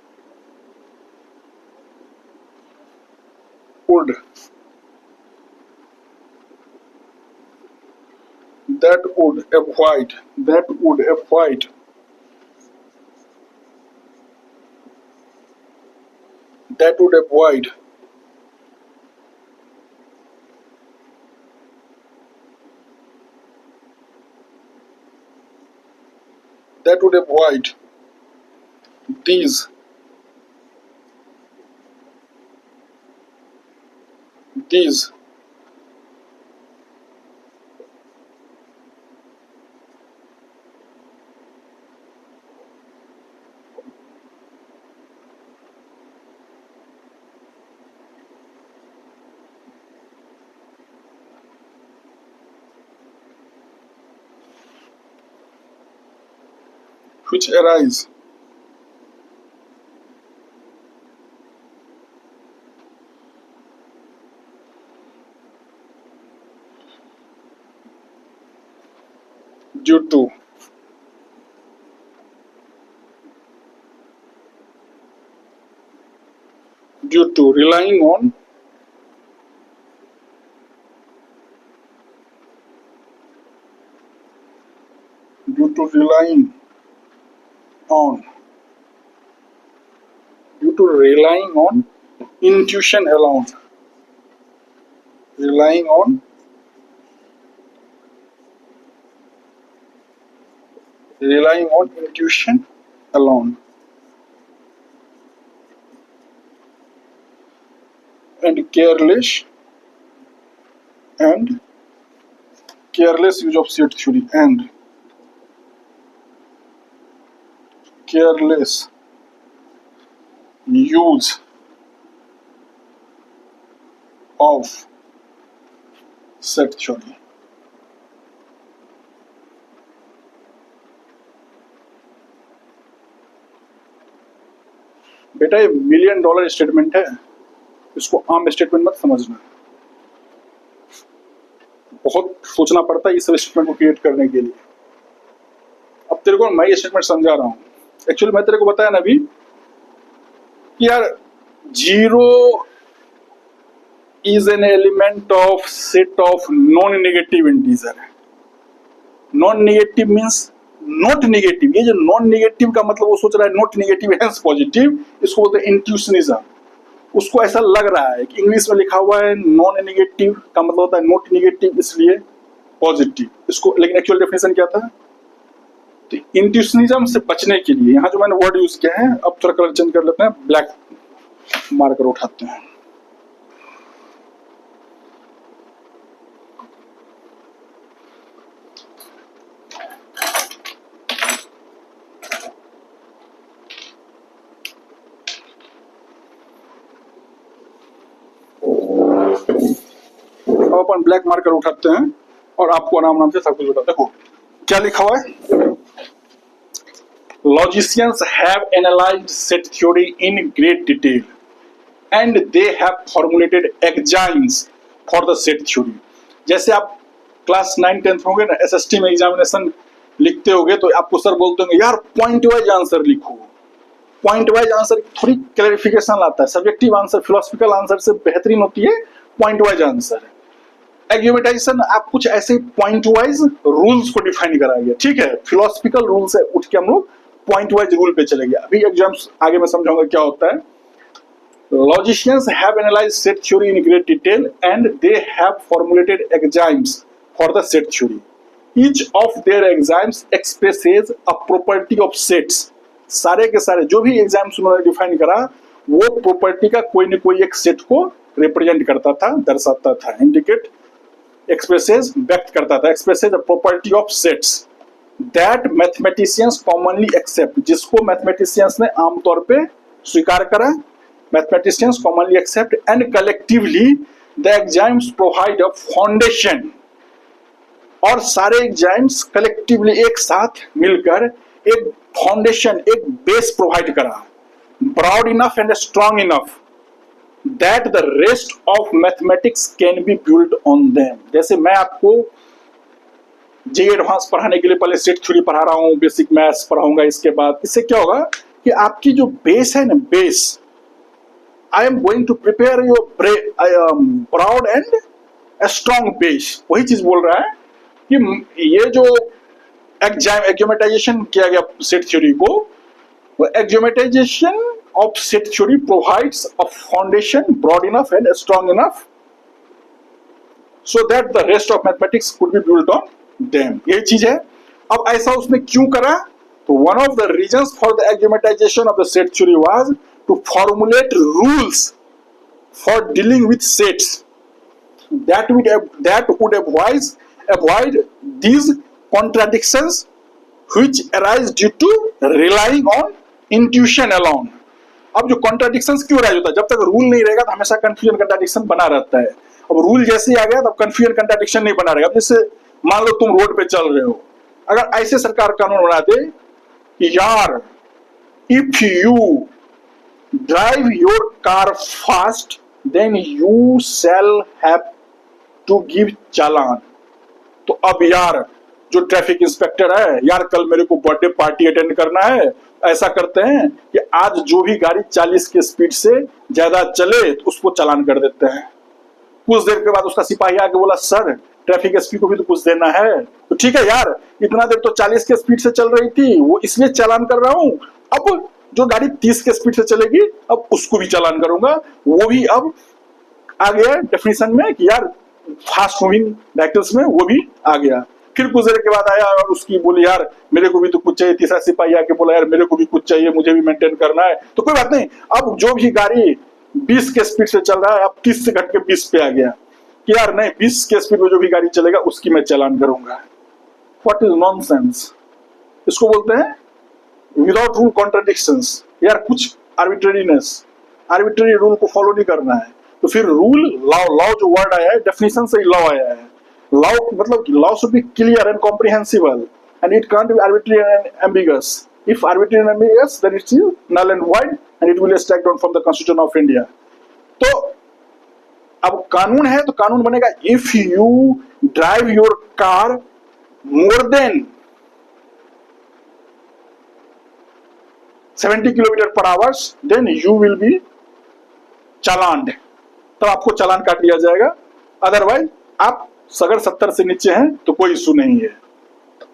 would avoid these which arise due to relying on intuition alone. Relying on intuition alone. And careless use of set theory and careless use of set theory. बेटा ये $1,000,000 statement है, इसको आम statement मत समझना, बहुत सोचना पड़ता है इस स्टेटमेंट को क्रिएट करने के लिए। अब तेरे को मैं ये स्टेटमेंट समझा रहा हूँ, एक्चुअली मैं तेरे को बताया ना अभी कि यार 0 is an element of set of non-negative integer. Non-negative means not negative. ये जो नॉन नेगेटिव का मतलब वो सोच रहा है नॉट नेगेटिव हेंस पॉजिटिव, इसको बोलते हैं इंट्यूशनिज्म। उसको ऐसा लग रहा है कि इंग्लिश में लिखा हुआ है नॉन नेगेटिव का मतलब होता है नॉट नेगेटिव इसलिए पॉजिटिव, इसको, लेकिन एक्चुअल डेफिनेशन क्या था? तो इंट्यूशनिज्म से बचने के लिए यहाँ जो मैंने वर्ड यूज किया है, अब थोड़ा कलर चेंज कर लेते हैं, ब्लैक मार्कर उठाते हैं। अब अपन ब्लैक मार्कर उठाते हैं और आपको आराम से सब कुछ बताते हैं। देखो क्या लिखा हुआ है, logicians have analyzed set theory in great detail and they have formulated axioms for the set theory। जैसे आप क्लास 9-10 होंगे ना, एसएसटी में एग्जामिनेशन लिखते होगे तो आपको सर बोलते होंगे यार पॉइंट वाइज आंसर लिखो। पॉइंट वाइज आंसर थोड़ी क्लैरिफिकेशन लाता है, सब्जेक्टिव आंसर फिलोसफिकल आंसर से बेहतरीन होती है पॉइंट वाइज आंसर। एग्यूमेटाइजेशन आप कुछ ऐसे पॉइंट वाइज रूल्स को डिफाइन कराएंगे, ठीक है, फिलोसफिकल रूल से उठ के हम लोग पॉइंट वाइज रूल पे चलेंगे। अभी एग्जाम्स आगे मैं समझाऊंगा क्या होता है। Logicians have analyzed set theory in great detail and they have formulated axioms for the set theory. Each of their axioms expresses a property of sets. सारे के सारे जो भी एग्जाम्स उन्होंने डिफाइन करा वो प्रॉपर्टी का कोई न कोई एक सेट को रिप्रेजेंट करता था, दर्शाता था, इंडिकेट एक्सप्रेसेस व्यक्त करता था, expresses a property of sets that mathematicians commonly accept, जिसको मैथमेटिशियंस ने आमतौर पे स्वीकार करा, mathematicians commonly accept and collectively the axioms provide a foundation. और सारे एग्जाम्स कलेक्टिवली एक साथ मिलकर एक फाउंडेशन, एक बेस प्रोवाइड करा, broad enough and strong enough that the rest of mathematics can be build on them. जैसे मैं आपको जे एडवांस पढ़ाने के लिए पहले सेट थ्योरी पढ़ा रहा हूँ, बेसिक मैथ्स पढ़ाऊंगा, इसके बाद इससे क्या होगा कि आपकी जो बेस है ना, base, I am going to prepare your broad and strong base. वही चीज बोल रहा है कि ये जो एक्यूमेटाइजेशन किया गया सेट थ्योरी को, वो एक्यूमेटाइजेशन of set theory provides a foundation broad enough and strong enough so that the rest of mathematics could be built on them। यही चीज है। अब ऐसा उसने क्यों करा? तो one of the reasons for the axiomatization of the set theory was to formulate rules for dealing with sets that would avoid these contradictions which arise due to relying on intuition alone। अब जो contradictions क्यों rise होता है? जब तक rule नहीं रहेगा तो हमेशा कंफ्यूजन कंट्राडिक्शन बना रहता है। अब रूल जैसे ही आ गया तब कंफ्यूजन कंट्राडिक्शन नहीं बना रहेगा। अब जैसे मान लो तुम रोड पे चल रहे हो, अगर ऐसे सरकार कानून बना दे कि यार if you drive your car fast then you shall have to give चालान, तो अब यार जो ट्रैफिक इंस्पेक्टर है, यार कल मेरे को बर्थडे पार्टी अटेंड करना है, ऐसा करते हैं कि आज जो भी गाड़ी 40 की स्पीड से ज्यादा चले तो उसको चालान कर देते हैं। कुछ देर के बाद उसका सिपाही आके बोला सर ट्रैफिक एसपी को भी तो कुछ देना है, तो ठीक है यार इतना देर तो 40 के स्पीड से चल रही थी वो इसलिए चालान कर रहा हूं, अब जो गाड़ी 30 के स्पीड से चलेगी अब उसको भी चालान करूंगा। वो भी अब आ गया डेफिनेशन में कि यार फास्ट मूविंग व्हीकल्स में वो भी आ गया। फिर कुछ देर के बाद आया और उसकी बोली यार मेरे को भी तो कुछ चाहिए, तीसरा सिपाही आके बोला यार मेरे को भी कुछ चाहिए, मुझे भी मेंटेन करना है, तो कोई बात नहीं, अब जो भी गाड़ी 20 के स्पीड से चल रहा है अब 30 से घट के 20 पे आ गया कि यार नहीं 20 के स्पीड में जो भी गाड़ी चलेगा उसकी मैं चालान करूंगा। व्हाट इज नॉनसेंस, इसको बोलते हैं विदाउट रूल कॉन्ट्राडिक्शंस। यार कुछ आर्बिट्रेरीनेस, आर्बिट्रेरी रूल को फॉलो नहीं करना है, तो फिर रूल लॉ जो वर्ड आया है डेफिनेशन से ही लॉ आया है। लॉ मतलब law should be clear and comprehensible and it can't be arbitrary and ambiguous. If arbitrary and ambiguous then it's null and void and it will strike down from the Constitution of India। तो अब कानून है तो कानून बनेगा if you drive your car more then 70 kilometre per hours then you will be चालान, तो आपको चालान काट दिया जाएगा। अदरवाइज आप अगर 70 से नीचे हैं तो कोई इशू नहीं है।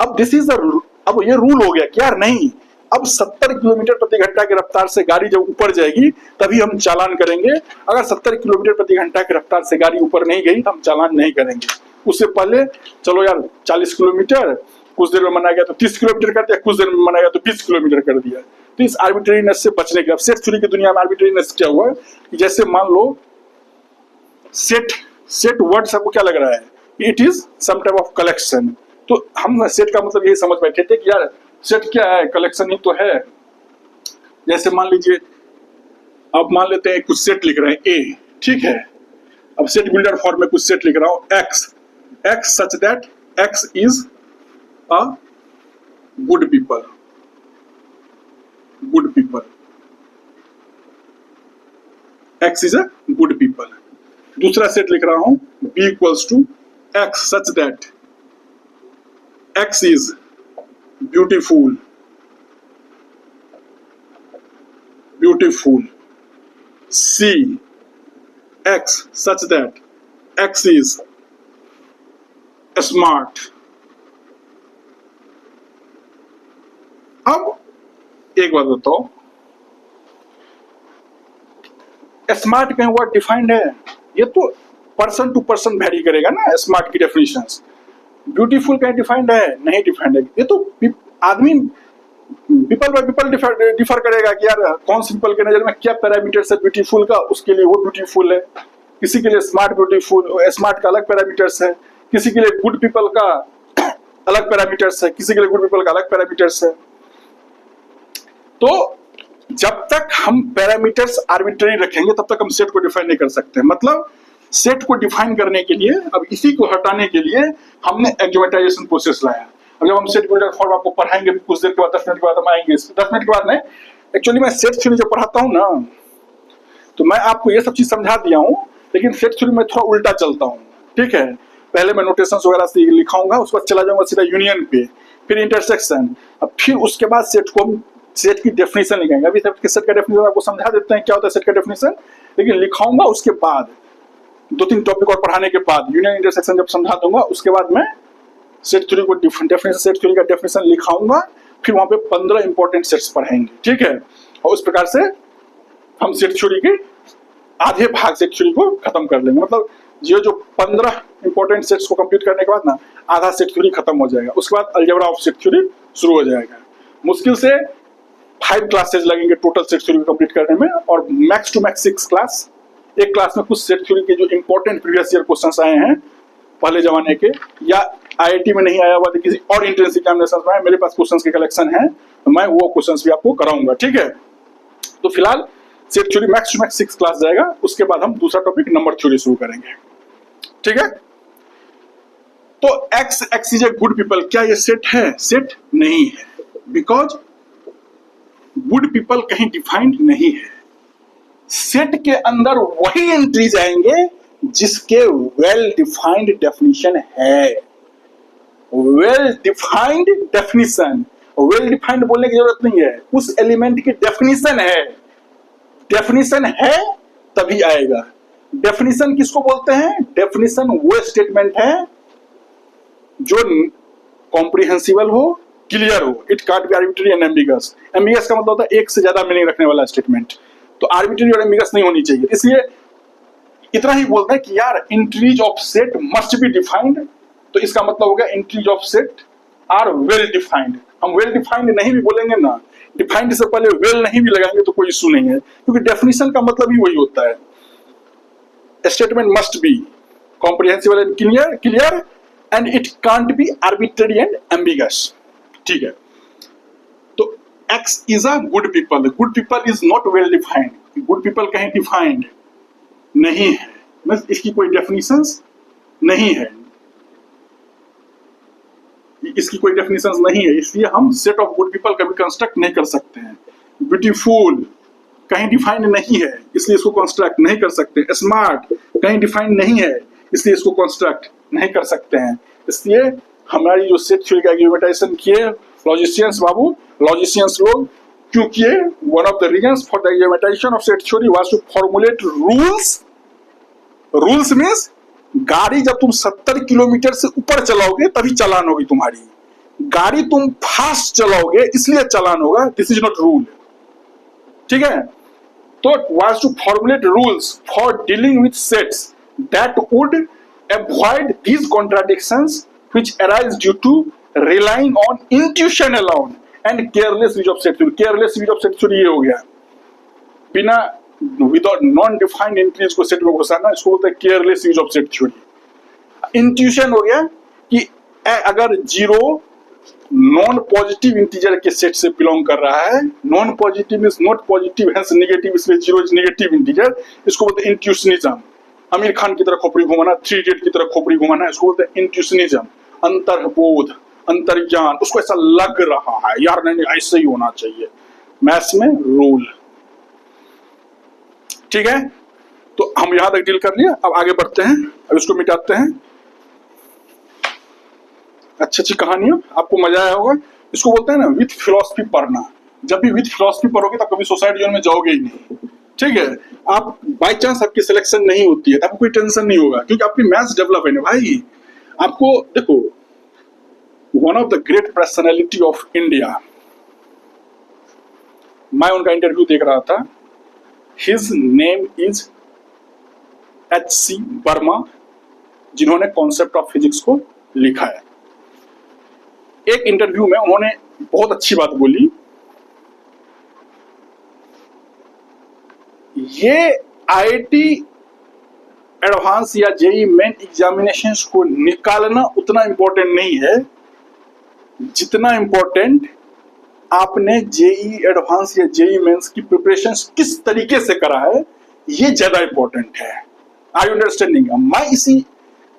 अब दिस इज अब ये रूल हो गया कि यार नहीं, अब 70 किलोमीटर प्रति घंटा की रफ्तार से गाड़ी जब ऊपर जाएगी तभी हम चालान करेंगे। अगर 70 किलोमीटर प्रति घंटा की रफ्तार से गाड़ी ऊपर नहीं गई तो हम चालान नहीं करेंगे। उससे पहले चलो यार 40 किलोमीटर कुछ देर में मना गया तो 30 किलोमीटर कर दिया, कुछ देर में मना गया तो 20 किलोमीटर कर दिया। तो इस आर्बिट्रेरीनेस से बचने के लिए, सेट थ्योरी की दुनिया में आर्बिट्रेरीनेस क्या हुआ कि जैसे मान लो सेट वर्ड सबको क्या लग रहा है, it is some type of collection. तो हम सेट का मतलब यही समझ बैठे थे कि यार सेट क्या है, कलेक्शन ही तो है। जैसे मान लीजिए अब मान लेते हैं कुछ सेट लिख रहे हैं ए, ठीक है। अब सेट बिल्डर फॉर्म में कुछ सेट लिख रहा हूं X such that X is a good people, X is a good people. दूसरा सेट लिख रहा हूं B equals to X such that X is beautiful, C X such that X is smart. अब एक बात बताओ, स्मार्ट कहीं word defined है? ये तो पर्सन टू पर्सन वेरी करेगा ना स्मार्ट की डेफिनेशंस। ब्यूटीफुल कहीं डिफाइंड है? नहीं डिफाइंड है। ये तो आदमी पीपल बाय पीपल डिफर करेगा कि यार कौन सी पीपल के नजर में क्या पैरामीटर्स है ब्यूटीफुल का, उसके लिए वो ब्यूटीफुल है। किसी के लिए स्मार्ट स्मार्ट का अलग पैरामीटर्स है, किसी के लिए गुड पीपल का अलग पैरामीटर्स है, किसी के लिए गुड पीपल का अलग पैरामीटर्स है। तो जब तक हम पैरामीटर्स आर्बिट्ररी रखेंगे तब तक हम सेट को डिफाइन नहीं कर सकते। मतलब सेट को डिफाइन करने के लिए, अब इसी को हटाने के लिए हमने एग्जीमेटाइजेशन प्रोसेस लाया। अब जब हम सेट बिल्डर फॉर्म आपको पढ़ाएंगे कुछ देर के बाद, 10 मिनट के बाद हम आएंगे, 10 मिनट के बाद नहीं, एक्चुअली मैं सेट थ्योरी जब पढ़ाता हूँ ना तो मैं आपको ये सब चीज समझा दिया हूँ, लेकिन सेट थ्योरी में थोड़ा उल्टा चलता हूँ, ठीक है। पहले मैं नोटेशंस वगैरह से लिखाऊंगा, उसके बाद चला जाऊंगा सीधा यूनियन पे, फिर इंटरसेक्शन, अब फिर उसके बाद सेट को हम सेट की डेफिनेशन लिखेंगे। अभी सेट का डेफिनेशन आपको समझा देते हैं क्या होता है सेट का डेफिनेशन, लेकिन लिखाऊंगा उसके बाद 2-3 टॉपिक और पढ़ाने के बाद यूनियन इंटरसेक्शन जब समझा दूंगा उसके बाद मैं सेट थ्योरी को डेफिनेशन, सेट थ्योरी का डेफिनेशन लिखाऊंगा, फिर वहां पे 15 इंपॉर्टेंट सेट्स पढ़ाएंगे, ठीक है। और उस प्रकार से हम सेट थ्योरी के आधे भाग सेट थ्योरी को खत्म कर लेंगे। मतलब ये जो 15 इंपॉर्टेंट सेट्स को कंप्लीट करने के बाद ना आधा सेट थ्योरी खत्म हो जाएगा। उसके बाद अलजेब्रा ऑफ सेट थ्योरी शुरू हो जाएगा। मुश्किल से 5 क्लासेज लगेंगे टोटल सेट थ्योरी को कंप्लीट करने में, और मैक्स टू मैक्स 6 क्लास। एक क्लास में कुछ सेट थ्योरी के जो इंपॉर्टेंट प्रीवियस ईयर क्वेश्चंस आए हैं पहले जमाने के, या आईआईटी में नहीं आया हुआ तो किसी और एंट्रेंस एग्जामिनेशन में, मेरे पास क्वेश्चंस के कलेक्शन है, तो मैं वो क्वेश्चंस भी आपको कराऊंगा, ठीक है। तो फिलहाल set theory max to max 6 class जाएगा, उसके बाद हम दूसरा टॉपिक नंबर थ्योरी शुरू करेंगे, ठीक है। तो x is a good people, क्या ये सेट है? सेट नहीं है, बिकॉज गुड पीपल कहीं डिफाइंड नहीं है। सेट के अंदर वही एंट्रीज आएंगे जिसके वेल डिफाइंड डेफिनेशन है। Well defined definition, well defined बोलने की जरूरत नहीं है, उस एलिमेंट की डेफिनेशन है। डेफिनेशन है तभी आएगा। डेफिनेशन किसको बोलते हैं? डेफिनेशन वो स्टेटमेंट है जो कॉम्प्रिहेंसिबल हो, क्लियर हो। It can't B arbitrary and ambiguous. Ambiguous का मतलब होता है एक से ज्यादा मीनिंग रखने वाला स्टेटमेंट। तो आर्बिट्ररी और एम्बिगस नहीं होनी चाहिए। इसलिए इतना ही बोलते हैं कि यार entries of set must be defined, तो इसका मतलब हो गया entries of set are well defined. हम वेल डिफाइंड नहीं भी बोलेंगे ना, डिफाइंड से पहले वेल नहीं भी लगाएंगे तो कोई इशू नहीं है, क्योंकि डेफिनेशन का मतलब ही वही होता है। Statement must be comprehensible and clear and it can't B arbitrary and ambiguous, ठीक है। तो x is a good people, good people is not well defined. Good people कहीं डिफाइंड नहीं है, मतलब इसकी कोई डेफिनेशंस नहीं है, इसकी कोई डेफिनेशंस नहीं है, इसलिए हम सेट ऑफ गुड पीपल कभी कंस्ट्रक्ट नहीं कर सकते हैं। ब्यूटीफुल कहीं डिफाइंड नहीं है, इसलिए इसको कंस्ट्रक्ट नहीं कर सकते। स्मार्ट कहीं डिफाइंड नहीं है, इसलिए इसको कंस्ट्रक्ट नहीं कर सकते हैं। इसलिए हमारी जो सेट थ्योरी का आर्गुमेंटेशन किए लॉजिशियंस बाबू, लॉजिशियंस लोग, क्योंकि one of the reasons for the argumentation of set theory was to formulate rules. Rules means गाड़ी जब तुम 70 किलोमीटर से ऊपर चलाओगे तभी चालान होगी तुम्हारी। गाड़ी तुम फास्ट चलाओगे इसलिए चालान होगा, दिस इज नॉट रूल, ठीक है। तो was to formulate rules for dealing with sets that would avoid these contradictions which arise due to relying on intuition alone and careless use of set theory. Careless use of set theory ये हो गया, बिना without non defined entries को set में घुसाना, इसको बोलते हैं careless use of set theory. Intuition हो गया कि अगर जीरो नॉन पॉजिटिव इंटीजर के सेट से बिलोंग कर रहा है, non positive is not positive hence negative, इसलिए जीरो इज नेगेटिव इंटीजर, इसको बोलते हैं इंट्यूशनिज्म। आमिर खान की तरह खोपड़ी घुमाना, थ्री इडियट की तरह खोपड़ी घुमाना, इसको बोलते हैं इंट्यूशनिज्म। अंतर्बोध, अंतर्ज्ञान, उसको ऐसा लग रहा है यार नहीं ऐसे ही होना चाहिए, मैथ्स में रूल। ठीक है, तो हम यहां तक डील कर लिया, अब आगे बढ़ते हैं, अब इसको मिटाते हैं। अच्छी अच्छी कहानियां, आपको मजा आया होगा। इसको बोलते हैं ना विथ फिलॉसफी पढ़ना। जब भी विथ फिलॉसफी पढ़ोगे तब कभी सोसाइटी जोन में जाओगे ही नहीं। ठीक है, आप बाय चांस आपकी सिलेक्शन नहीं होती है तो आपको कोई टेंशन नहीं होगा, क्योंकि आपकी मैथ्स डेवलप है ना भाई। आपको देखो, one of the great personality of India, मैं उनका इंटरव्यू देख रहा था, his name is H.C. Verma, जिन्होंने कॉन्सेप्ट ऑफ फिजिक्स को लिखा है। एक इंटरव्यू में उन्होंने बहुत अच्छी बात बोली, ये आईआईटी एडवांस या जेई मेन एग्जामिनेशंस को निकालना उतना इंपॉर्टेंट नहीं है जितना इंपॉर्टेंट आपने जेई एडवांस या जेई मेंस की प्रिपरेशन किस तरीके से करा है, ये ज्यादा इंपॉर्टेंट है। Are you understanding? मैं इसी,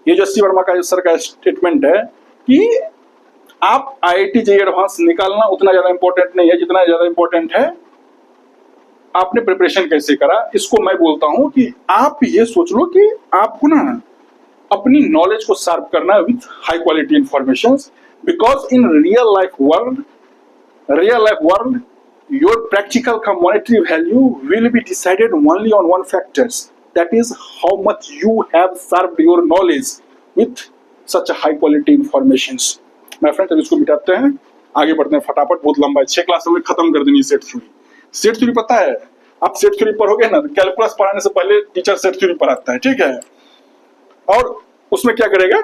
ये जो एस.सी. वर्मा का सर का स्टेटमेंट है कि आप आईआईटी जेई एडवांस निकालना उतना ज्यादा इंपॉर्टेंट नहीं है जितना ज्यादा इंपॉर्टेंट है आपने प्रिपरेशन कैसे करा। इसको मैं बोलता हूं कि आप ये सोच लो कि आपको ना अपनी नॉलेज को शार्प करना with high quality information, because in real life world your practical का monetary value will be decided only on one factors, that is how much you have sharped your knowledge with such high quality information. My friends, अब इसको मिटाते हैं, आगे बढ़ते हैं फटाफट, बहुत लंबा है, 6 क्लास में खत्म कर देनी सेट थ्योरी। सेट थ्योरी पता है, आप सेट थ्योरी पढ़ोगे ना, कैलकुलस पढ़ाने से पहले टीचर सेट थ्योरी पढ़ाता है, ठीक है, और उसमें क्या करेगा,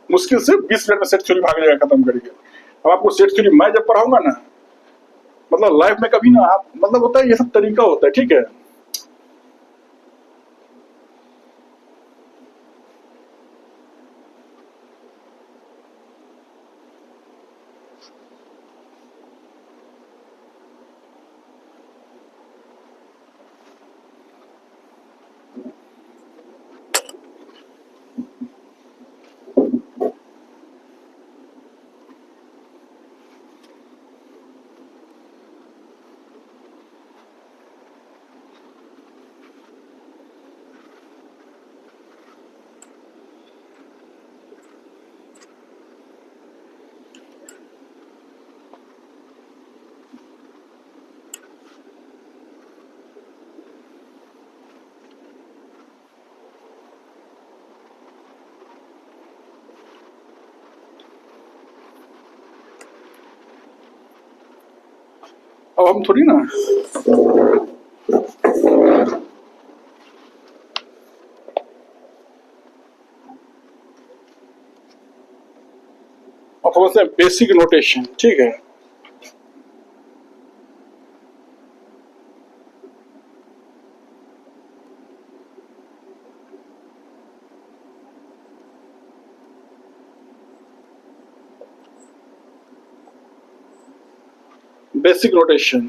मुश्किल से 20 मिनट में सेट थ्योरी भाग जाएगा, खत्म करेगा। अब आपको सेट थ्योरी मैं जब पढ़ाऊंगा ना, मतलब लाइफ में कभी ना आप, मतलब होता है ये सब तरीका होता है, ठीक है। अब हम थोड़ी ना और थोड़ा सा बेसिक नोटेशन, ठीक है। बेसिक नोटेशन,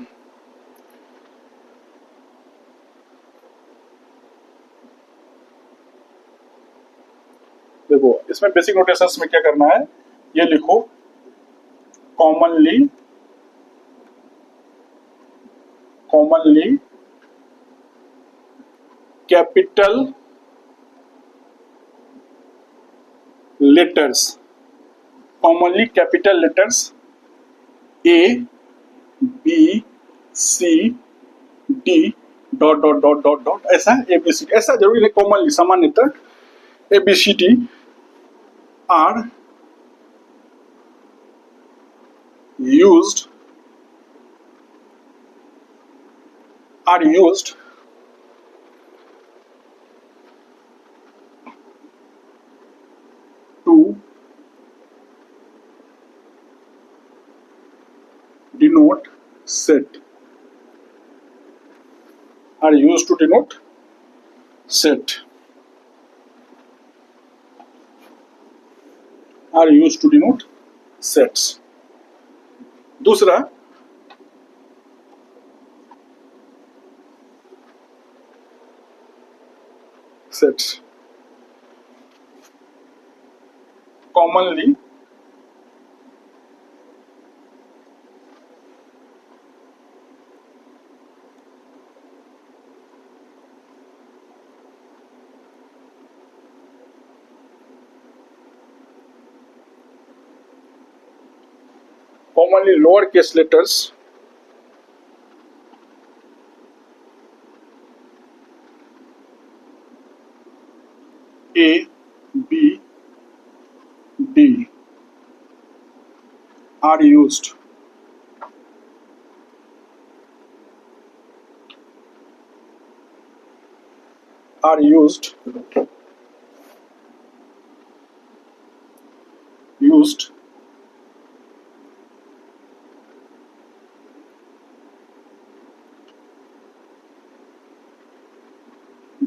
देखो इसमें बेसिक नोटेशंस में क्या करना है, ये लिखो commonly capital letters, commonly capital letters A B C D dot dot dot dot dot, ऐसा एबीसी, ऐसा जरूरी नहीं, कॉमनली सामान्यतः ABCD are used to denote set, are used to denote set, are used to denote sets. दूसरा sets commonly lowercase letters A, B, D are used used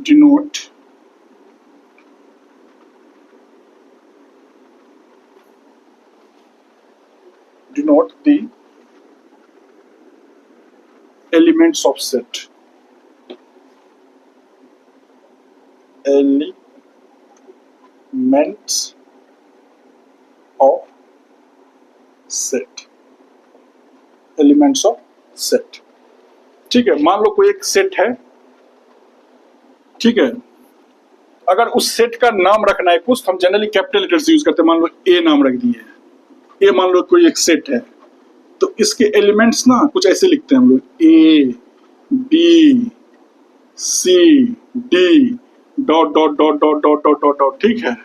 denote the elements of set, elements of set, elements of set. ठीक है, मान लो कोई एक set है, ठीक है, अगर उस सेट का नाम रखना है कुछ तो हम जनरली कैपिटल लेटर से यूज करते हैं। मान लो ए नाम रख दिए, ए मान लो कोई एक सेट है तो इसके एलिमेंट्स ना कुछ ऐसे लिखते हैं हम लोग, A B C D dot dot dot dot dot dot dot dot, ठीक है,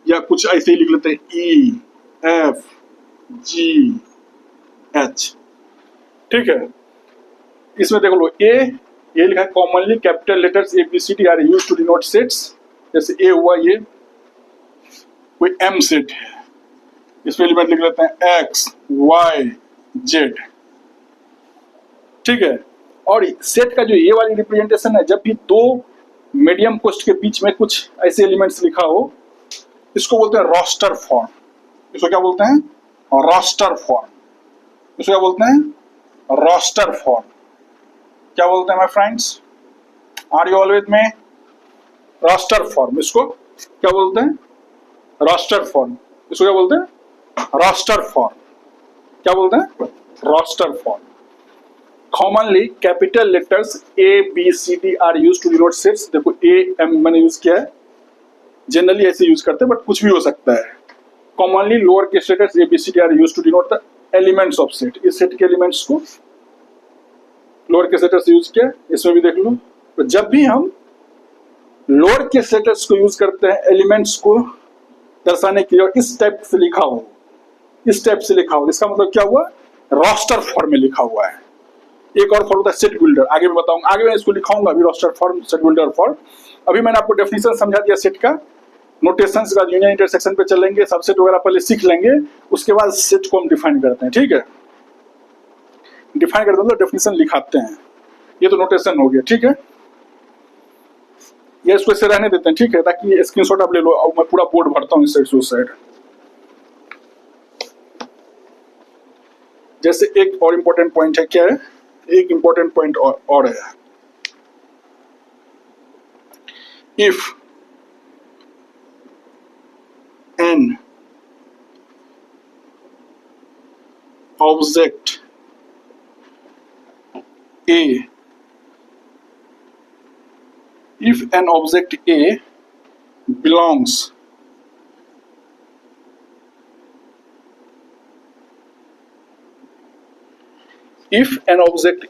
या कुछ ऐसे ही लिख लेते हैं ई एफ जी एच, ठीक है। इसमें देख लो ये लिखा है commonly capital letters A B C D are used to denote sets. जैसे ए हुआ, ये कोई एम सेट है, इसमें एलिमेंट लिख लेते हैं एक्स वाई जेड, ठीक है। और सेट का जो ये वाली रिप्रेजेंटेशन है, जब भी दो मीडियम कोस्ट के बीच में कुछ ऐसे एलिमेंट्स लिखा हो, इसको बोलते हैं रोस्टर फॉर्म। इसको क्या बोलते हैं? Roster form. इसको क्या बोलते हैं? Roster form. क्या बोलते हैं my friends? Are you all with me? Roster form. इसको क्या बोलते हैं? Roster form. इसको क्या बोलते हैं? Roster form. क्या बोलते हैं? Roster form. Commonly capital letters A B C D are use to denote sets. देखो ए एम मैंने यूज किया है, जनरली ऐसे यूज करते हैं, बट कुछ भी हो सकता है। Commonly lower case letters A B C D are use to denote the elements of set. इस सेट के एलिमेंट्स को लोअर केस लेटर्स यूज किया, इसमें भी देख लो। तो जब भी हम लोअर केस लेटर्स को यूज करते हैं एलिमेंट्स को दर्शाने के लिए, और इस टाइप से लिखा हो, इस टाइप से लिखा हो, इसका मतलब क्या हुआ? रोस्टर फॉर्म में लिखा हुआ है। एक और फॉर्म होता है सेट बिल्डर, आगे मैं बताऊंगा, आगे मैं इसको लिखाऊंगा अभी, roster form, set builder form. अभी मैंने आपको डेफिनेशन समझा दिया सेट का, नोटेशंस का यूनियन इंटरसेक्शन पे चलेंगे, सबसेट वगैरह पहले सीख लेंगे, उसके बाद सेट को हम डिफाइन करते हैं, ठीक है। डिफाइन करते हैं तो डेफिनेशन लिखाते हैं। ये तो नोटेशन हो गया, ठीक है। ये इसको ऐसे रहने देते हैं, ठीक है, ताकि स्क्रीनशॉट आप ले लो, और मैं पूरा बोर्ड भरता हूँ इस साइड से उस साइड। जैसे एक और इम्पोर्टेंट पॉइंट है, क्या है? एक इम्पोर्टेंट पॉइंट और है, if an object A, if an object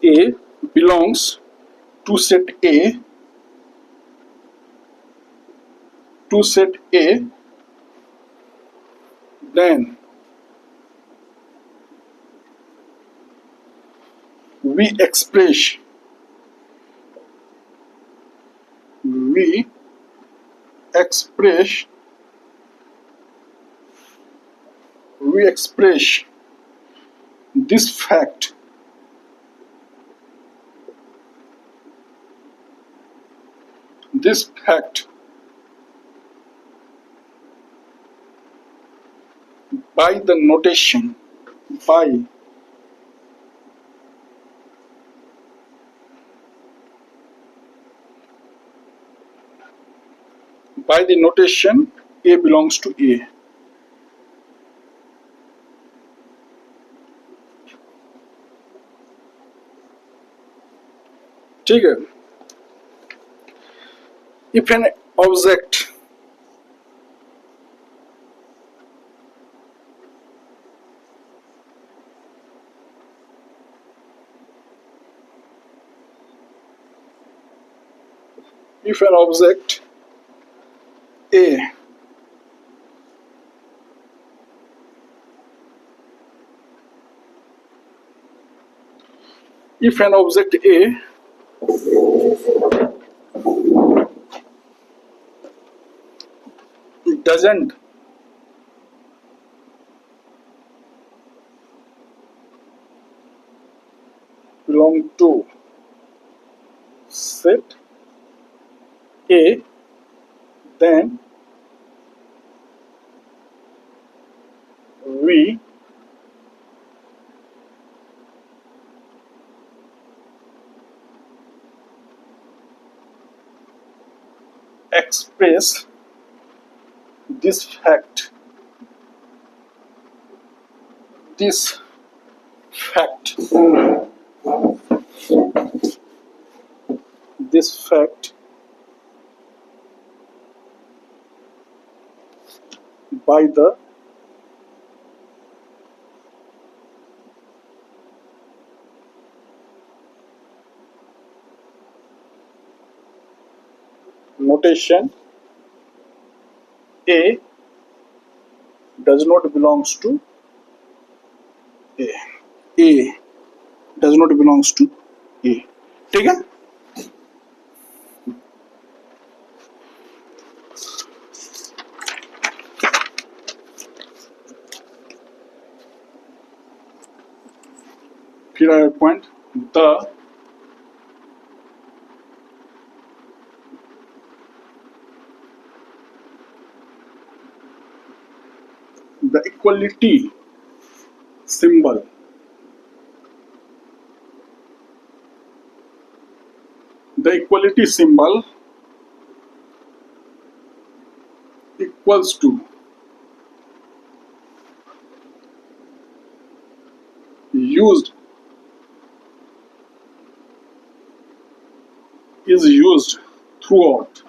A belongs to set A, then we express this fact by the notation by the notation A belongs to A. ठीक है. If an object A if an object A doesn't belong to set A, then we express this fact by the notation A does not belongs to A. A does not belongs to A. ठीक है. फिर आया point the equality symbol equals to is used throughout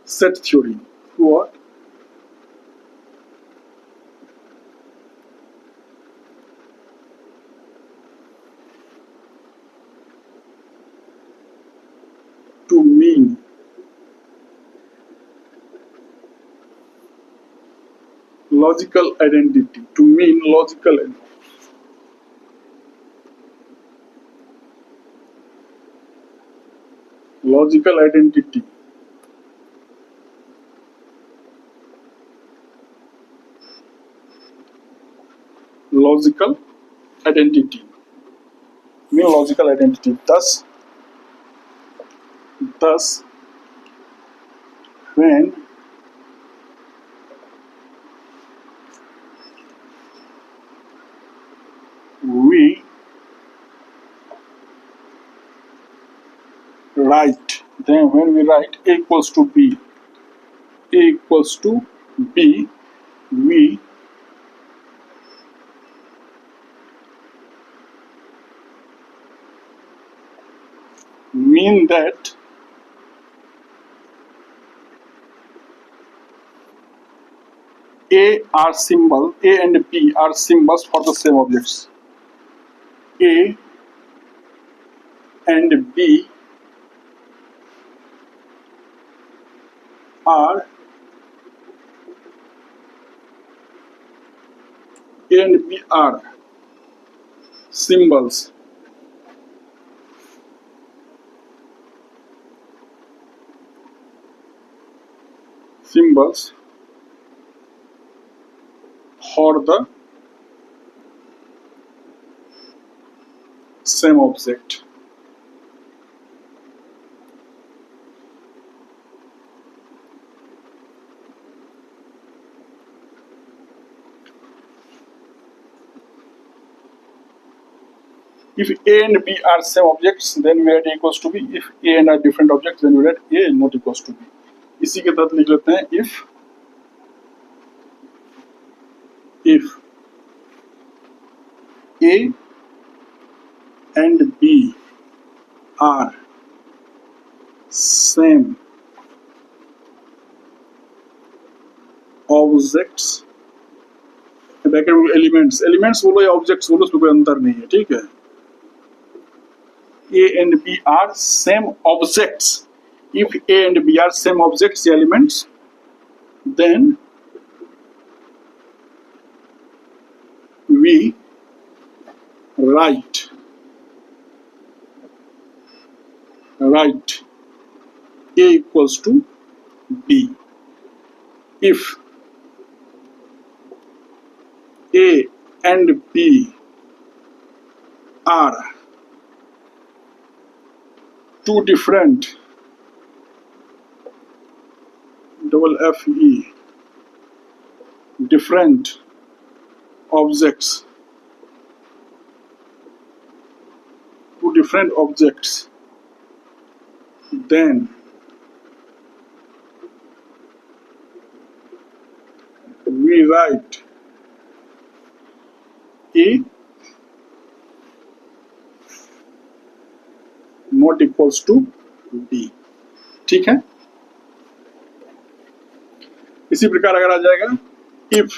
set theory to mean logical identity logical identity logical identity mean logical identity. Thus when we write A equals to B, we mean that A and B are symbols for the same objects. A and B are symbols symbols for the same object. If A and B are same objects, then we write A equals to B. If A and are different objects, then we write A not equals to B. इसी के तहत लिख लेते हैं if A and B are same objects, bracket में elements बोलो या objects बोलो, उसमें कोई अंतर नहीं है, ठीक है। A and B are same objects. If A and B are same objects, elements, then we write A equals to B. If A and B are two different different objects, then we write A not equals to B, ठीक है। इसी प्रकार अगर आ जाएगा if,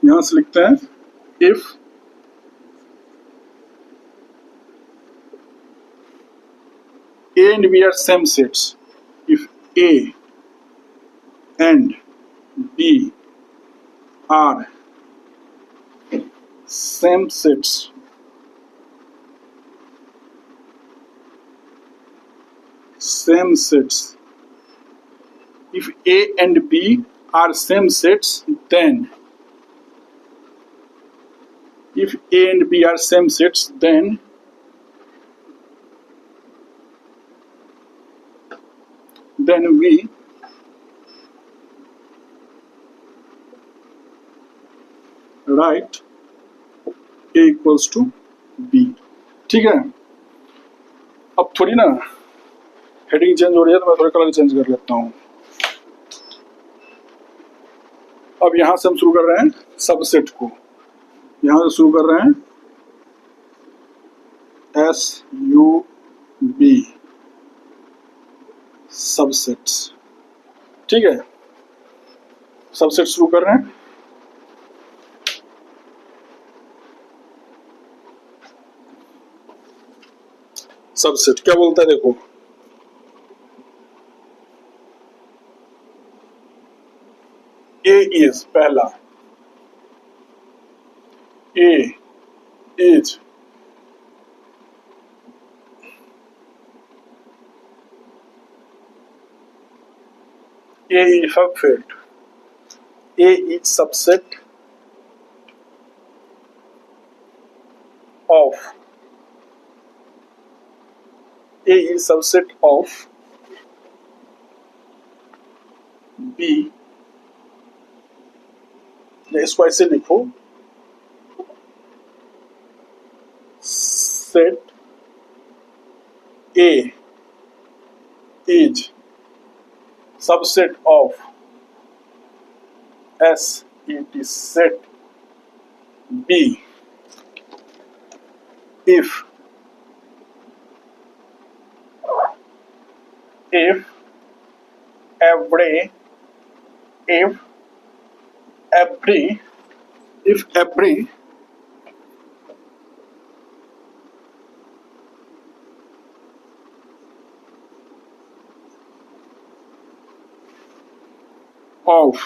यहां से लिखते हैं if A and B are same sets, if A and B are same sets, if A and B are same sets, then if A and B are same sets, then we write A equals to B, ठीक है। अब थोड़ी ना heading change हो रही है, तो मैं थोड़ा कलर चेंज कर लेता हूँ। अब यहां से हम शुरू कर रहे हैं सबसेट को, यहां से शुरू कर रहे हैं SUB सबसेट्स, ठीक है। सबसेट शुरू कर रहे हैं। सबसेट क्या बोलता है, देखो A is पहला, A is subset, A is subset of B, इसको ऐसे लिखो, set A is subset of set B if every of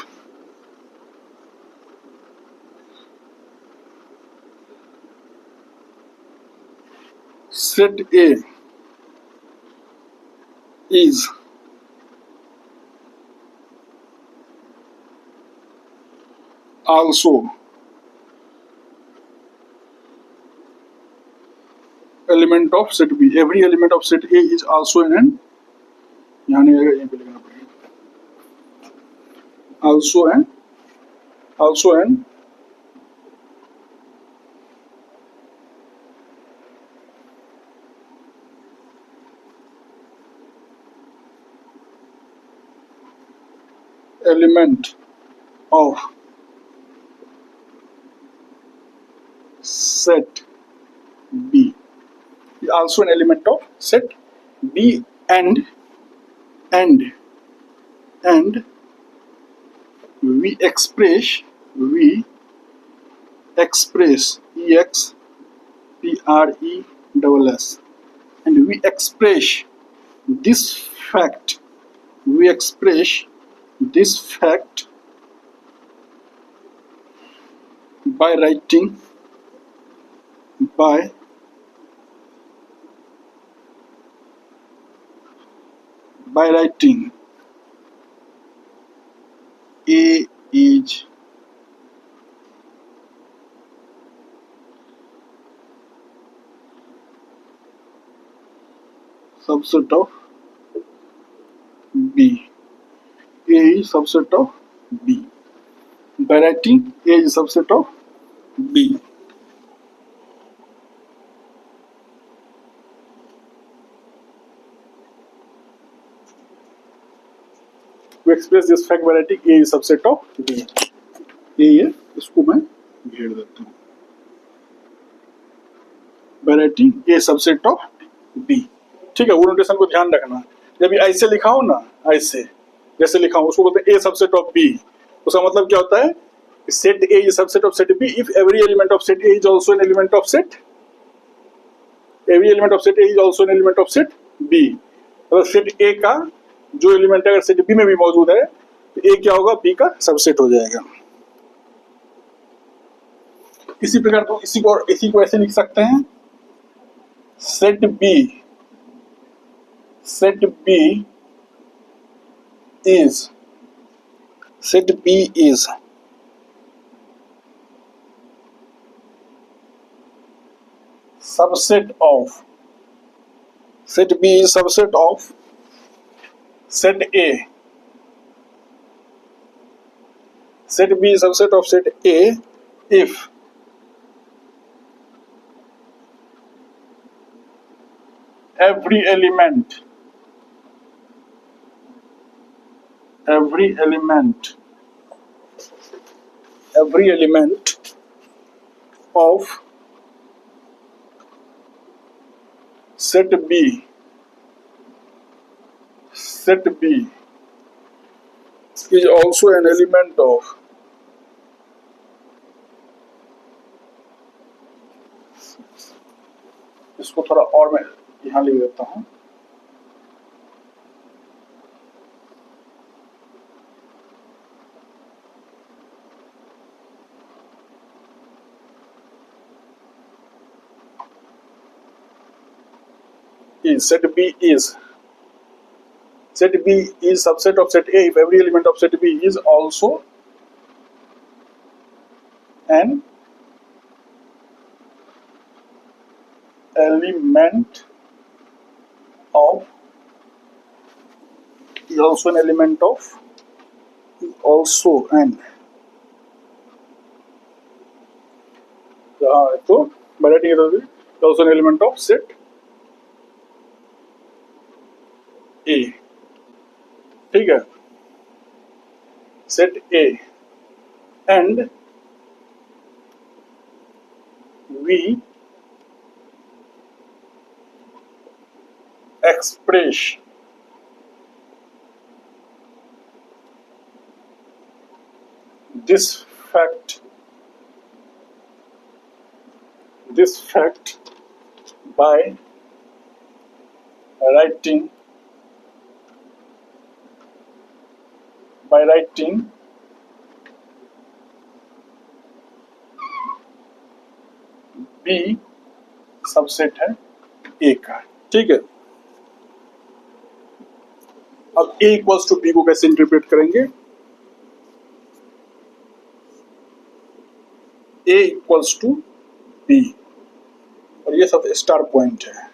set A is also element of set B. Every element of set A is also an, यहाँ नहीं आएगा, यहीं पे लिखना पड़ेगा, also an element of set B. Also an element of set B, and we express EX PRESS, and we express this fact by writing A is subset of B. A is subset of B. By writing A is subset of B. We express this fact by writing A is subset of B. ये इसको मैं घेर देता हूँ by writing A subset of B. ठीक है, वो notation को ध्यान रखना। जब ऐसे लिखा हो ना, ऐसे जैसे लिखा हो, उसको बोलते हैं A subset of B। उसका मतलब क्या होता है? Set A is subset of set B if every element of set A is also an element of set, every element of set A is also an element of set B। मतलब set A का जो element अगर set B में भी मौजूद है तो A क्या होगा? B का सबसेट हो जाएगा। इसी प्रकार तो इसी को ऐसे लिख सकते हैं, set B is subset of set A. Set B is subset of set A if every element of set B is also an element of इसको थोड़ा और मैं यहाँ लिख देता हूँ, set B is subset of set A if every element of set B is also an element of also an तो variety also an element of set A। ठीक है, set A, and we express this fact by writing B subset है A का। ठीक है, अब A equals to B को कैसे इंटरप्रेट करेंगे? A इक्वल्स टू B, और ये सब स्टार पॉइंट है।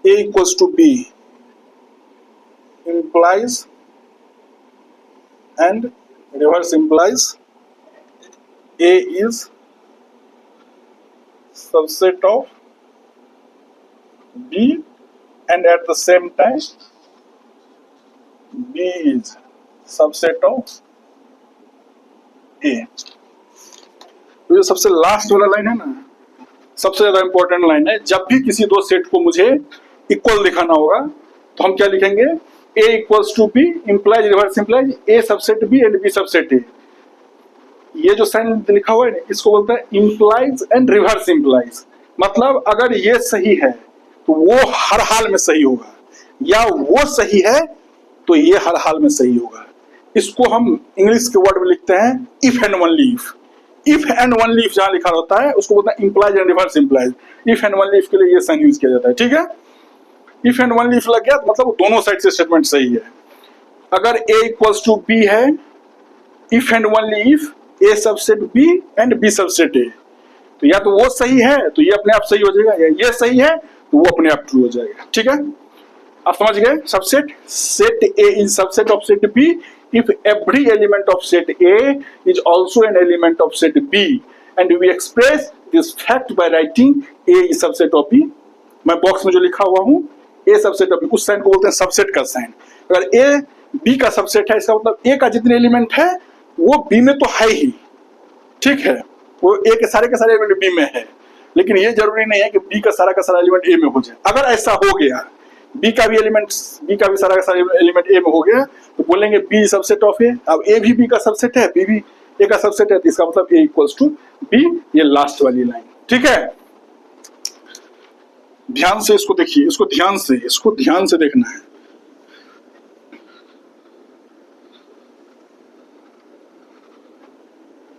A equals to B implies and reverse implies A is subset of B, and at the same time B is subset of A। तो ये सबसे लास्ट वाला line है ना, सबसे ज्यादा इंपॉर्टेंट लाइन है। जब भी किसी दो सेट को मुझे इक्वल दिखाना होगा तो हम क्या लिखेंगे, A equals to B implies reverse implies A subset B and B subset A। ये जो साइन लिखा हुआ है इसको बोलते हैं इंप्लाइज एंड रिवर्स इंप्लाइज। मतलब अगर ये सही है तो वो हर हाल में सही होगा, या वो सही है तो ये हर हाल में सही होगा। इसको हम इंग्लिश के वर्ड में लिखते हैं if and only if. If and only if जहां लिखा होता है उसको बोलते हैं implies and reverse implies. If and only if के लिए ये साइन यूज किया जाता है, ठीक है। इफ एंड ओनली इफ लग गया मतलब दोनों साइड से स्टेटमेंट सही है। अगर A इक्वल्स टू B है, if and only if A subset B and B subset A, तो या तो वो सही है तो ये अपने आप सही हो जाएगा, या ये सही है तो वो अपने आप ट्रू हो जाएगा, ठीक है। आप समझ गए। Subset set A is subset of set B if every element of set A is also an element of set B, and we express this fact by writing A is subset of B। मैं box में जो लिखा हुआ हूं A subset of B, उस sign को बोलते हैं सबसेट का साइन। अगर A B का सबसेट है इसका मतलब A का जितने एलिमेंट है वो B में तो है ही, ठीक है। वो A के सारे एलिमेंट B में है, लेकिन ये जरूरी नहीं है कि B का सारा एलिमेंट A में हो जाए। अगर ऐसा हो गया, B का भी सारा एलिमेंट A में हो गया तो बोलेंगे B सबसेट ऑफ A। अब A भी B का सबसेट है, B भी A का सबसेट है, तो इसका मतलब A इक्वल्स टू B। ये लास्ट वाली लाइन, ठीक है। ध्यान से इसको देखिए, इसको ध्यान से देखना है।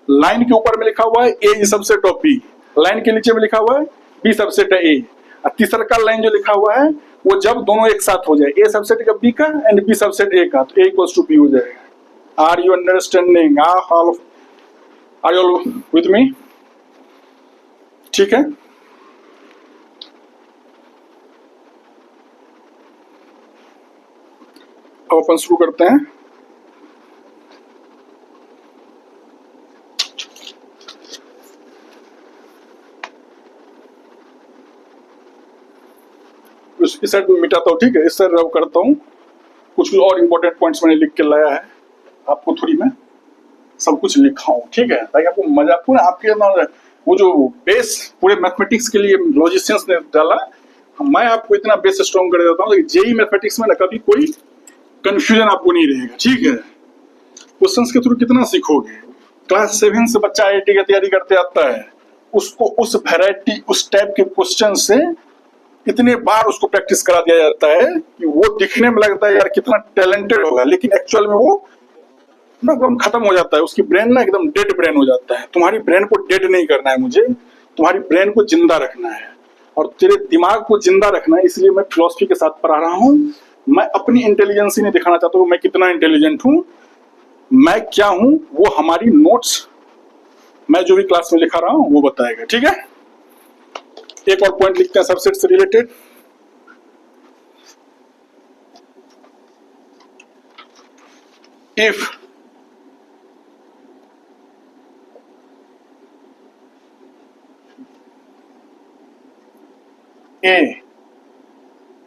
लाइन के ऊपर में लिखा हुआ है A is subset of B, line के नीचे में लिखा हुआ है B सबसेट है A। और तीसरा का लाइन जो लिखा हुआ है वो जब दोनों एक साथ हो जाए, A सबसेट का B का एंड B सबसेट A का, तो A इक्वल्स टू B हो जाएगा। Are you understanding? Are you with me? ठीक है। अब अपन शुरू करते हैं। इस साइड मिटाता हूँ, ठीक है, इस साइड रब करता हूँ। कुछ और इंपॉर्टेंट पॉइंट्स मैंने लिख के लाया है, आपको थोड़ी मैं सब कुछ लिखा हूँ, ठीक है, ताकि आपको मजा पूरा आपके अंदर वो जो बेस पूरे मैथमेटिक्स के लिए लॉजिशियंस ने डाला, मैं आपको इतना बेस स्ट्रॉन्ग कर देता हूँ कि जेई मैथमेटिक्स में ना कभी कोई कंफ्यूजन आपको नहीं रहेगा, ठीक है। क्वेश्चंस के थ्रू कितना सीखोगे। क्लास 7 से बच्चा आईआईटी की तैयारी करते आता है, उसको उस वैरायटी उस टाइप के क्वेश्चन से इतने बार उसको प्रैक्टिस करा दिया जाता है कि वो दिखने में लगता है यार कितना टैलेंटेड होगा, लेकिन एक्चुअल में वो ना एकदम खत्म हो जाता है। उसकी ब्रेन ना एकदम डेड ब्रेन हो जाता है। तुम्हारी ब्रेन को डेड नहीं करना है मुझे, तुम्हारी ब्रेन को जिंदा रखना है, और तेरे दिमाग को जिंदा रखना है। इसलिए मैं फिलॉसफी के साथ पढ़ा रहा हूँ। मैं अपनी इंटेलिजेंस ही नहीं दिखाना चाहता हूँ मैं कितना इंटेलिजेंट हूँ, मैं क्या हूँ वो हमारी नोट्स मैं जो भी क्लास में लिखा रहा हूँ वो बताएगा, ठीक है। एक और पॉइंट लिखते हैं सबसेट से related. If A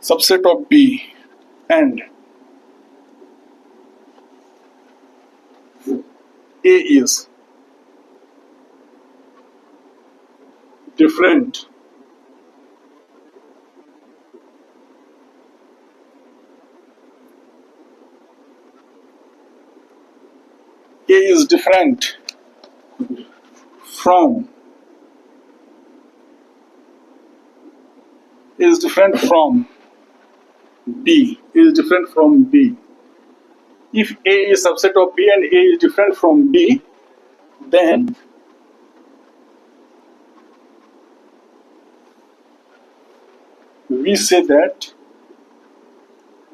subset of B and A is different A is different from B is different from B. If A is subset of B and A is different from B, then we say that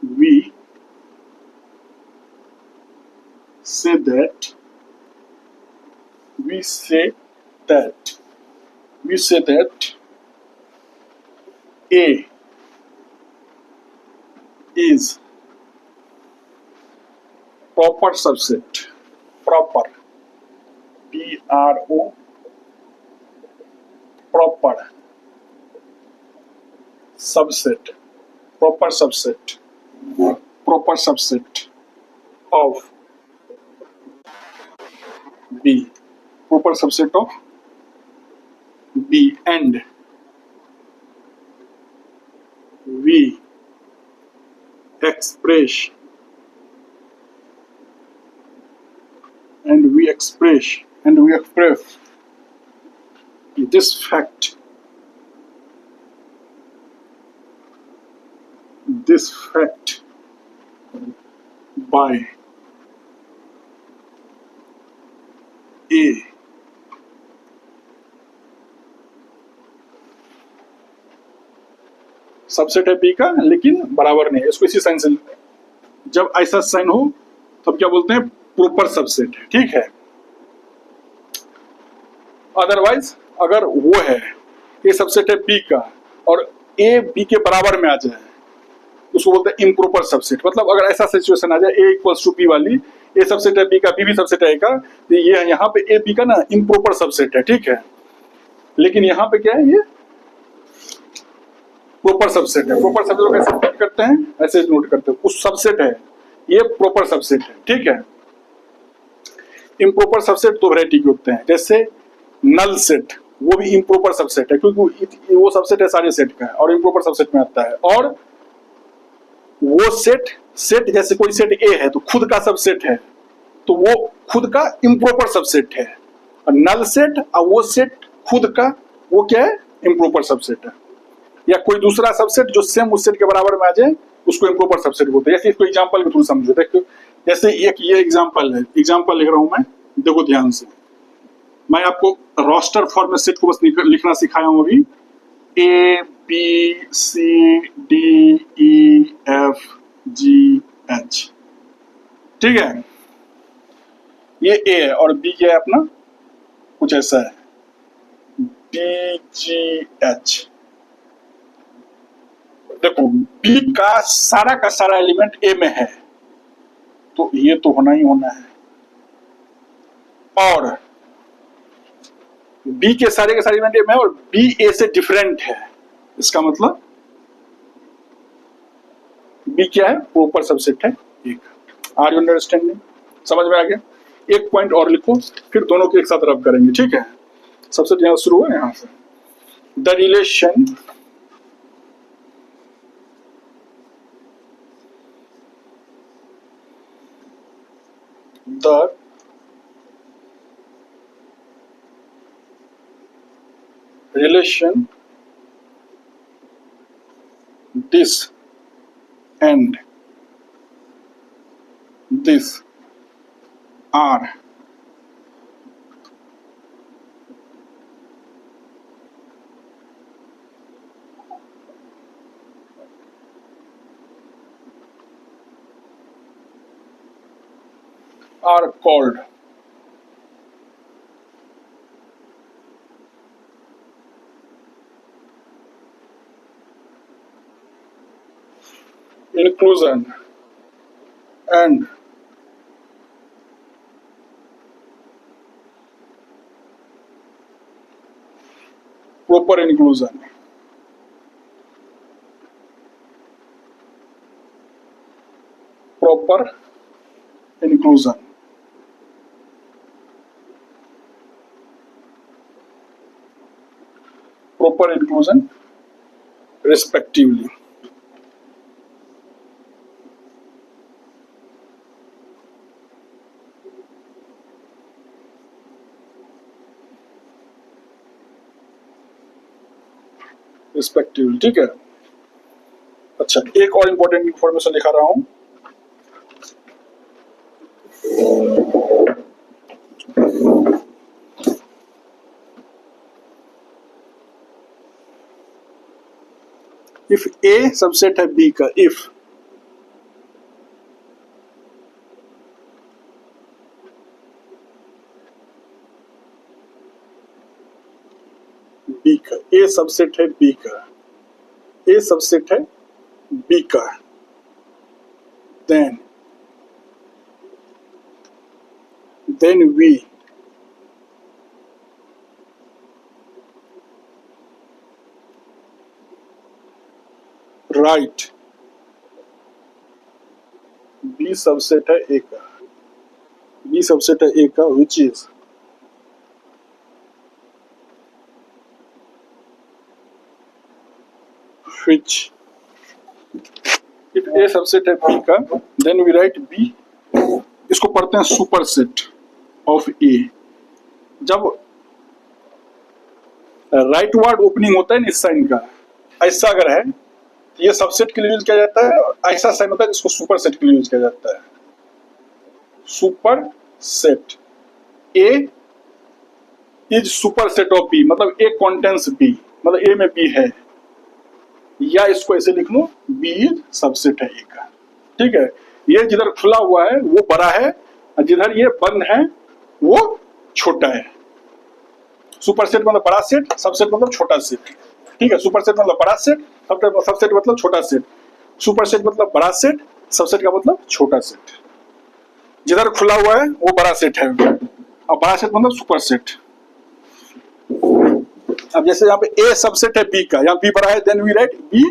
we say that we say that we say that A is proper subset. Proper, P-R-O, proper subset, proper subset, proper subset of B, proper subset of B, and we express this fact by A सबसेट है P का, लेकिन बराबर नहीं है, इसको इसी sign से, जब ऐसा साइन हो तब क्या बोलते हैं, प्रॉपर सबसेट है, ठीक है। अदरवाइज अगर वो है ए सबसेट है बी का और ए बी के बराबर में आ जाए, उसको बोलते हैं इम्प्रॉपर सबसेट। मतलब अगर ऐसा सिचुएशन आ जाए ए इक्वल्स टू बी वाली, ए सबसेट है बी का, बी भी सबसेट है का, तो ये यहाँ पे ए बी का ना इम्प्रॉपर सबसेट है, ठीक है। लेकिन यहाँ पे क्या है, ये प्रॉपर सबसेट है। प्रॉपर सबसेट को कैसे नोट करते हैं, ऐसे नोट करते हैं, उस सबसेट है, ये प्रॉपर सबसेट है, ठीक है। इम्प्रॉपर सबसेट दो वैरायटी के होते हैं, जैसे नल सेट, वो भी इम्प्रॉपर सबसेट है, क्योंकि वो सबसेट है सारे सेट का, और इम्प्रॉपर सबसेट में आता है। और वो सेट जैसे कोई सेट ए है तो खुद का सबसेट है, तो वो खुद का इम्प्रॉपर सबसेट है। और नल सेट और वो सेट खुद का, वो क्या है, इम्प्रॉपर सबसेट है। या कोई दूसरा सबसेट जो सेम उस सेट के बराबर में आ जाए, उसको इम्प्रॉपर सबसेट बोलते हैं। जैसे इसको एग्जांपल के थ्रू समझो, देखो जैसे एक ये एग्जांपल है, एग्जांपल लिख रहा हूं मैं, देखो ध्यान से। मैं आपको रोस्टर फॉर्म में सेट को बस लिखना सिखाया हूं अभी, A B C D E F G H, ठीक है। ये ए है और बी क्या है अपना, कुछ ऐसा है, डी जी एच। देखो बी का सारा एलिमेंट ए में है, तो ये तो होना ही होना है। और बी के सारे एलिमेंट ए में है और बी ए से डिफरेंट है, इसका मतलब बी क्या है, प्रॉपर सबसेट है एक। आर यू अंडरस्टैंडिंग, समझ में आ गया। एक पॉइंट और लिखो, फिर दोनों को एक साथ रब करेंगे, ठीक है। सबसे यहां शुरू है, यहां से the relation the relation this and this are called inclusion and proper inclusion. Proper inclusion. Proper inclusion respectively. Respectively, ठीक है। अच्छा, एक और इंपॉर्टेंट इंफॉर्मेशन लिखा रहा हूं, इफ ए सबसेट है बी का, इफ बी का, ए सबसेट है बी का, ए सबसेट है बी का, then we write B subset है ए का, बी सबसेट है ए का which is which if A सबसेट है B का then we write B, इसको पढ़ते हैं सुपर सेट ऑफ A। जब राइट वर्ड ओपनिंग होता है ना इस साइन का, ऐसा अगर है तो ये सबसेट के लिए यूज किया जाता है, और ऐसा साइन होता है जिसको सुपर सेट के लिए यूज किया जाता है। Super set A is super set of B, मतलब A कंटेंस B, मतलब A में B है, या इसको ऐसे लिख लो बी इज सबसेट है ए का। ठीक है, ये जिधर खुला हुआ है वो बड़ा है, और जिधर ये बंद है वो छोटा है। सुपर सेट मतलब बड़ा सेट, सबसेट मतलब छोटा सेट। ठीक है, सुपर सेट मतलब बड़ा सेट, सबसेट मतलब छोटा सेट। सुपर सेट मतलब बड़ा सेट, सबसेट का मतलब छोटा सेट। जिधर खुला हुआ है वो बड़ा सेट है, और बड़ा सेट मतलब सुपर सेट। अब जैसे यहाँ पे ए सबसेट है बी का, यहाँ बी बड़ा है, then we write B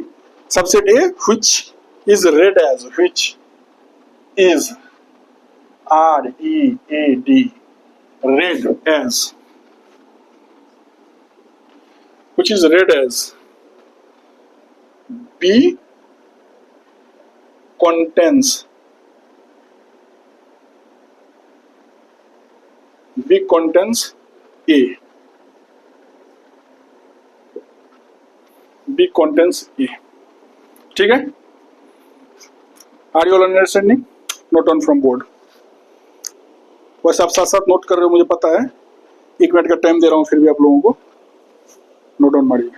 subset A which is read as, which is READ read as, which is read as B contains A, B contains A। ठीक है, are you all understanding? Note on from board. वैसे आप साथ साथ note कर रहे हो मुझे पता है, 1 मिनट का टाइम दे रहा हूं, फिर भी आप लोगों को नोट ऑन मारिए।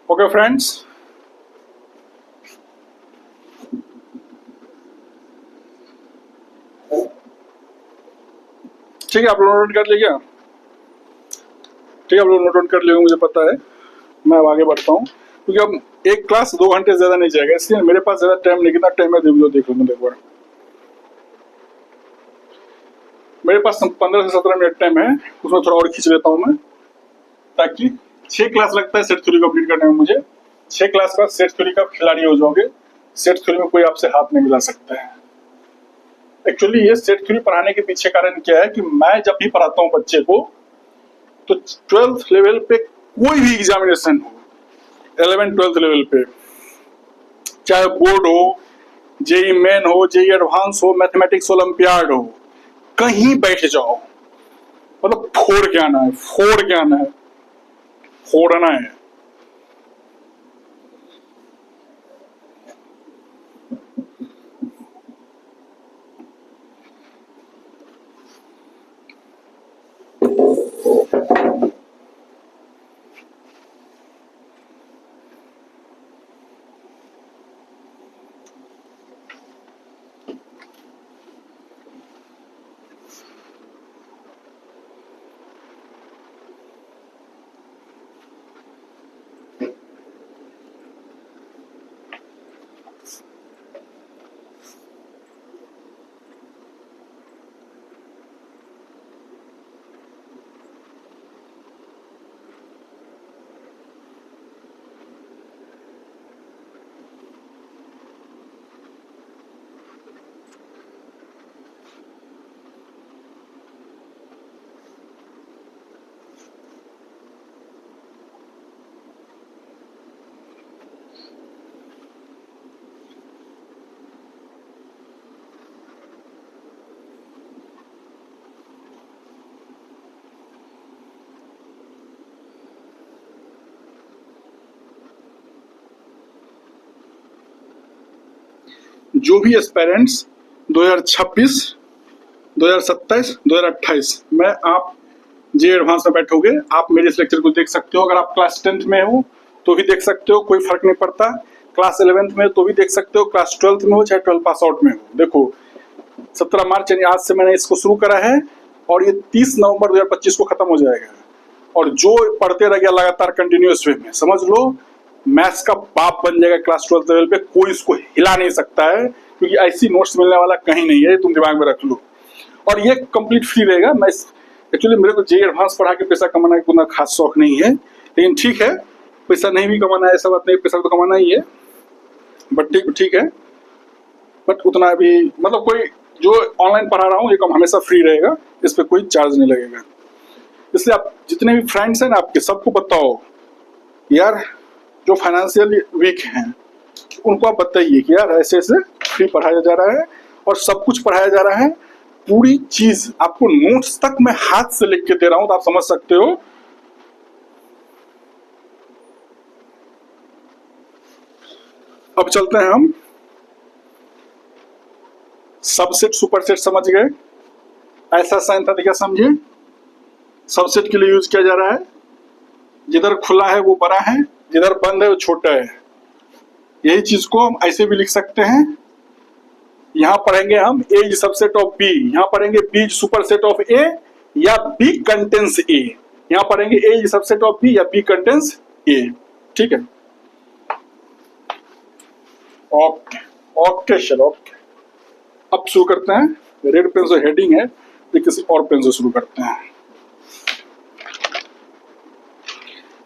ओके फ्रेंड्स, ठीक है, आप लोग नोट कर लिए क्या? ठीक है, आप लोग नोट डाउन कर लिए मुझे पता है। मैं अब आगे बढ़ता हूँ, क्योंकि अब एक क्लास 2 घंटे ज्यादा नहीं जाएगा, इसलिए मेरे पास ज्यादा टाइम नहीं। कितना टाइम है देख लो एक बार। मेरे पास 15 से 17 मिनट टाइम है, उसमें थोड़ा और खींच लेता हूँ मैं, ताकि 6 क्लास लगता है सेट थ्योरी कंप्लीट करने में मुझे। 6 क्लास का सेट थ्योरी का खिलाड़ी हो जाओगे, सेट थ्योरी में कोई आपसे हाथ नहीं मिला सकता है। एक्चुअली ये सेट थ्योरी पढ़ाने के पीछे कारण क्या है कि मैं जब भी पढ़ाता हूँ बच्चे को, तो 12th लेवल पे कोई भी एग्जामिनेशन हो, 11th-12th लेवल पे, चाहे बोर्ड हो, जेई मेन हो, जेई एडवांस हो, मैथमेटिक्स ओलंपियाड हो, कहीं बैठ जाओ, मतलब फोड़ के आना है, फोड़ के आना है, फोड़ना है। जो भी एस्पायरेंट्स 2026, 2027, 2028 में आप जे एडवांस में बैठोगे, आप मेरे इस लेक्चर को देख सकते हो। अगर आप क्लास 10th में हो तो भी देख सकते हो, कोई फर्क नहीं पड़ता। क्लास 11th में तो भी देख सकते हो, क्लास 12th में हो चाहे 12 पास आउट में हो। देखो 17 मार्च यानी आज से मैंने इसको शुरू करा है और ये 30 नवंबर 2025 को खत्म हो जाएगा। और जो पढ़ते रह गया लगातार कंटिन्यूअस वे में, समझ लो मैथ्स का बाप बन जाएगा क्लास 12th लेवल पे। कोई इसको हिला नहीं सकता है, क्योंकि ऐसी नोट्स मिलने वाला कहीं नहीं है, तुम दिमाग में रख लो। और ये कंप्लीट फ्री रहेगा। मैं एक्चुअली मेरे को जे एडवांस पढ़ा के पैसा कमाना का कोई खास शौक नहीं है, लेकिन ठीक है, पैसा नहीं भी कमाना है ऐसा बात नहीं, पैसा तो कमाना ही है, बट ठीक है। बट उतना भी मतलब कोई जो ऑनलाइन पढ़ा रहा हूँ ये काम हमेशा फ्री रहेगा, इस पर कोई चार्ज नहीं लगेगा। इसलिए आप जितने भी फ्रेंड्स हैं ना आपके, सबको बताओ यार, जो फाइनेंशियली वीक हैं उनको आप बताइए कि यार ऐसे ऐसे फ्री पढ़ाया जा रहा है और सब कुछ पढ़ाया जा रहा है, पूरी चीज आपको नोट्स तक मैं हाथ से लिख के दे रहा हूं, तो आप समझ सकते हो। अब चलते हैं हम सबसेट सुपरसेट, समझ गए? ऐसा साइन था, देखिए समझिए, सबसेट के लिए यूज किया जा रहा है। जिधर खुला है वो बड़ा है, जिधर बंद है वो छोटा है। यही चीज को हम ऐसे भी लिख सकते हैं। यहां पढ़ेंगे हम ए इज सबसेट ऑफ बी, यहां पढ़ेंगे बी इज सुपरसेट ऑफ ए या बी कंटेंस ए। यहां पढ़ेंगे ए इज सबसेट ऑफ बी या बी कंटेंस ए। ठीक है, ओके ओके चलो ओके। अब शुरू करते हैं। रेड पेन से हेडिंग है, ये किसी और पेन से शुरू करते हैं।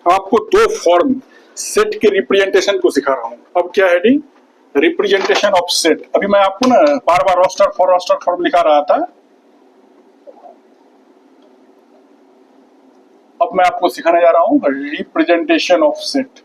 आपको दो फॉर्म सेट के रिप्रेजेंटेशन को सिखा रहा हूं। अब क्या हेडिंग? Representation of set. अभी मैं आपको ना बार बार रोस्टर फॉर्म लिखा रहा था, अब मैं आपको सिखाने जा रहा हूं representation of set.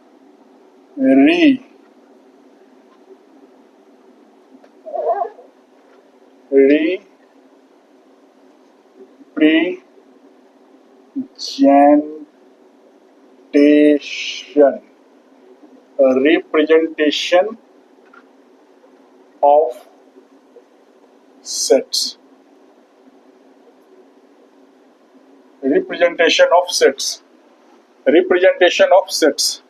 Representation of sets. Representation of sets, representation of sets.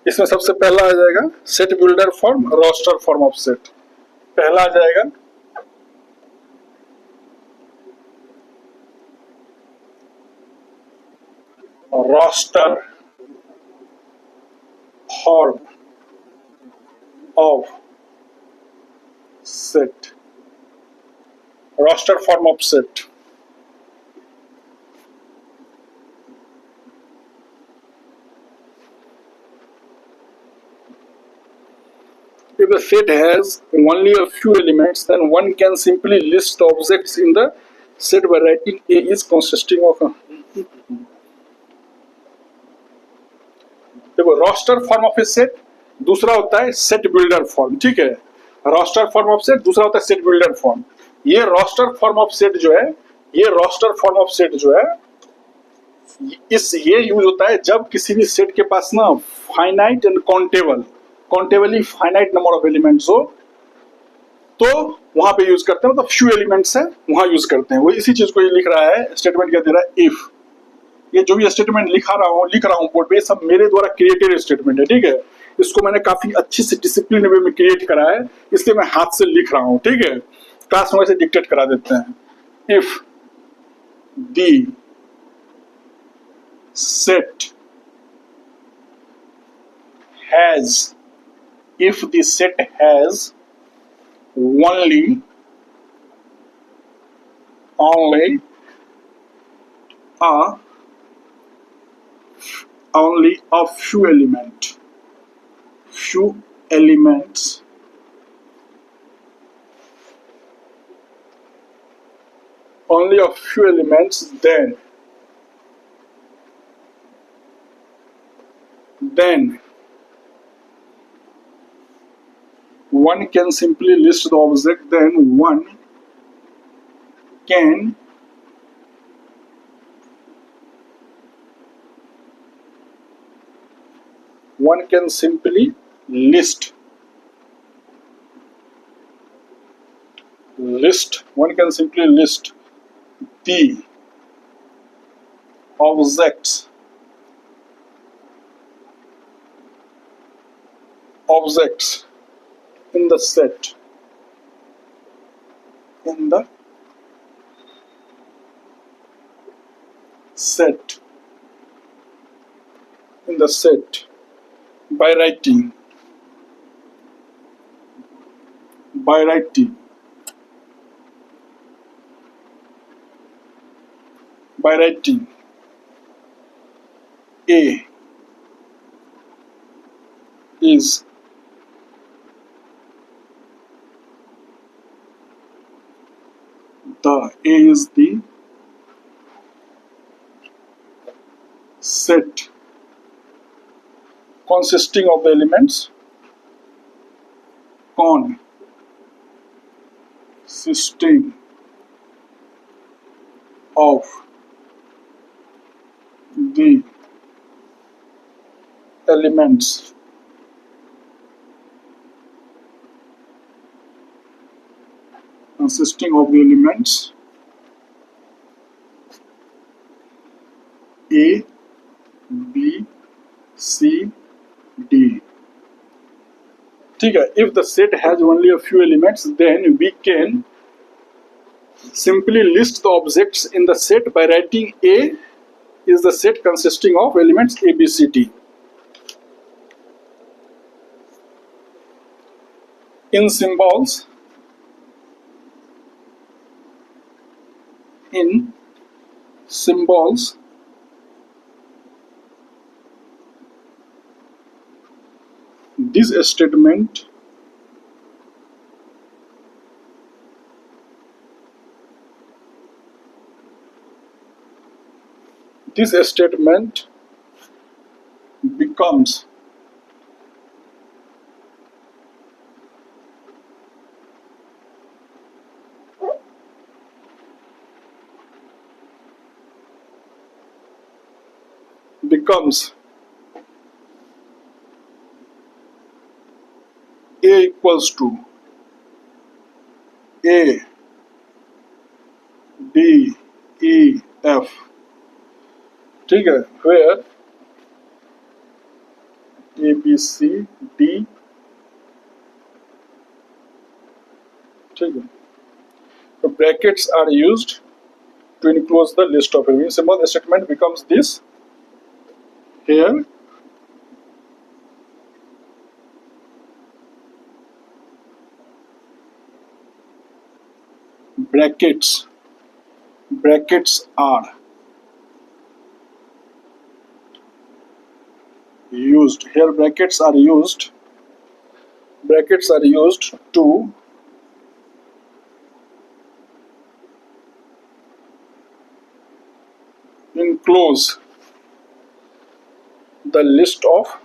इसमें सबसे पहला आ जाएगा set builder form, roster form of set. पहला आ जाएगा roster form of set, roster form of set. ये if the set has only a few elements, then one can simply list the objects in the set by writing A is consisting of a, देखो roster form of a set, दूसरा होता है set builder form, ठीक है। Roster form of set, दूसरा होता है set builder form. ये रोस्टर फॉर्म ऑफ सेट जो है, ये रोस्टर फॉर्म ऑफ सेट जो है, ये यूज होता है जब किसी भी सेट के पास ना finite and countably finite number of elements हो, तो वहां पे यूज करते हैं, मतलब फ्यू एलिमेंट्स है वहां यूज करते हैं। वो इसी चीज को ये लिख रहा है, स्टेटमेंट क्या दे रहा है, इफ। ये जो भी स्टेटमेंट लिख रहा हूँ बोर्ड पे, सब मेरे द्वारा क्रिएटेड स्टेटमेंट है, ठीक है। इसको मैंने काफी अच्छी से डिसिप्लिन वे में क्रिएट करा है, इसलिए मैं हाथ से लिख रहा हूँ, ठीक है। क्लास में से डिक्टेट करा देते हैं। If the set has, if the set has only a few elements, only a few elements, then one can simply list the object, then one can simply list one can simply list the objects in the set by writing A is the set consisting of the elements consisting of the elements A, B, C, D, ठीक है। if the set has only a few elements, then we can simply list the objects in the set by writing A is the set consisting of elements A, B, C, D. In symbols this statement becomes A equals to A, D, E, F, ठीक है। where A, B, C, D, ठीक है। So brackets are used to enclose the list of elements. Symbol statement becomes this. Here brackets are used. Here brackets are used Brackets are used to enclose the list of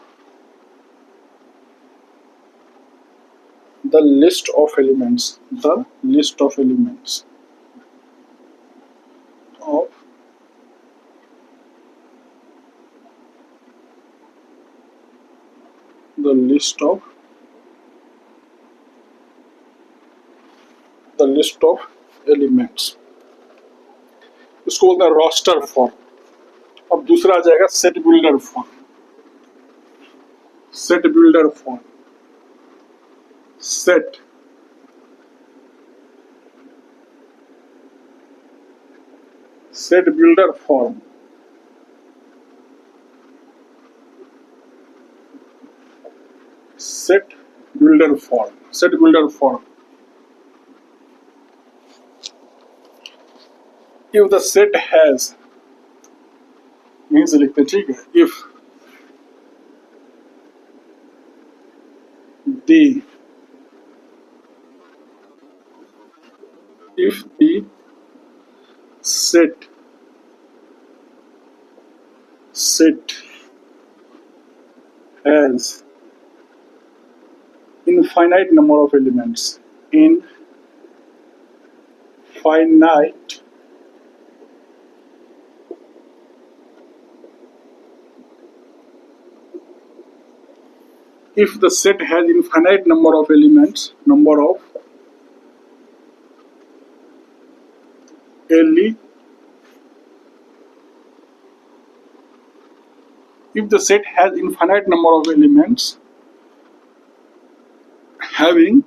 elements, the list of elements of the list of elements. इसको बोलते हैं roster form. अब दूसरा आ जाएगा set builder form. Set builder form, set builder form set builder form, if the set has means लिखते हैं, ठीक है, if the set has infinite number of elements, if the set has infinite number of elements, if the set has infinite number of elements having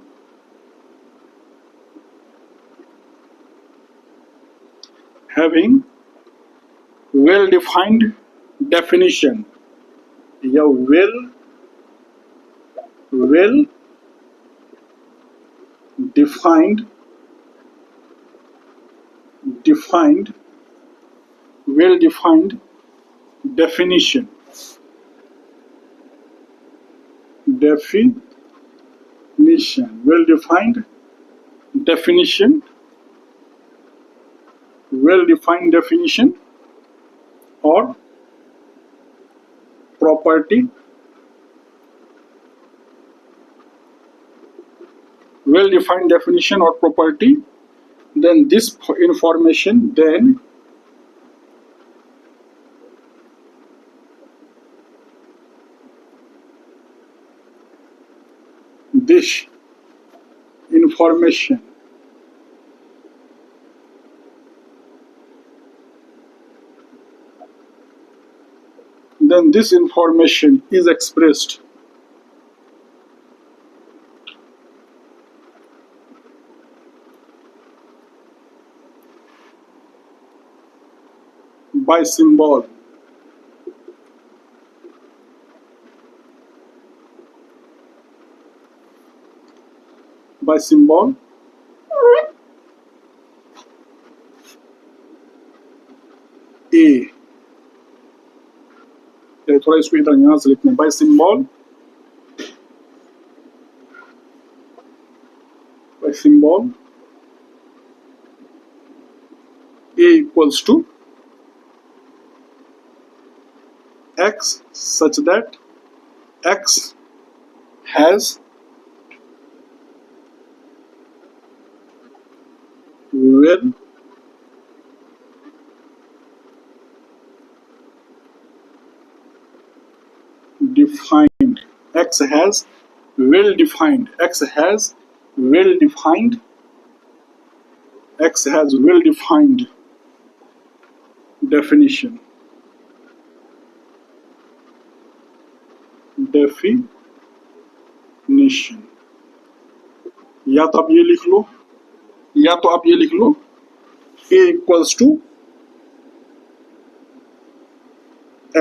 well defined definition या well defined definition well defined definition or property, well defined definition or property, then this information this information is expressed by symbol A। थोड़ा इसको इधर यहां से लिखते हैं, by symbol A equals to X such that X has well defined definition या तो आप ये लिख लो A equals to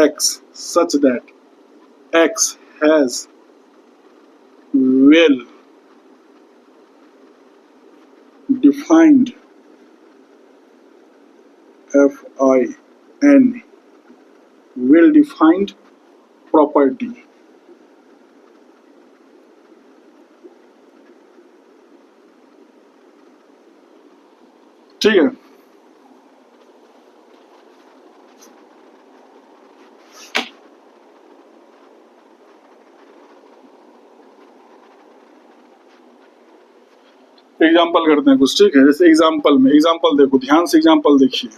X such that X has well defined FIN well defined property ठीक है। एग्जाम्पल करते हैं कुछ, ठीक है। जैसे एग्जाम्पल में, एग्जाम्पल देखो ध्यान से, एग्जाम्पल देखिए।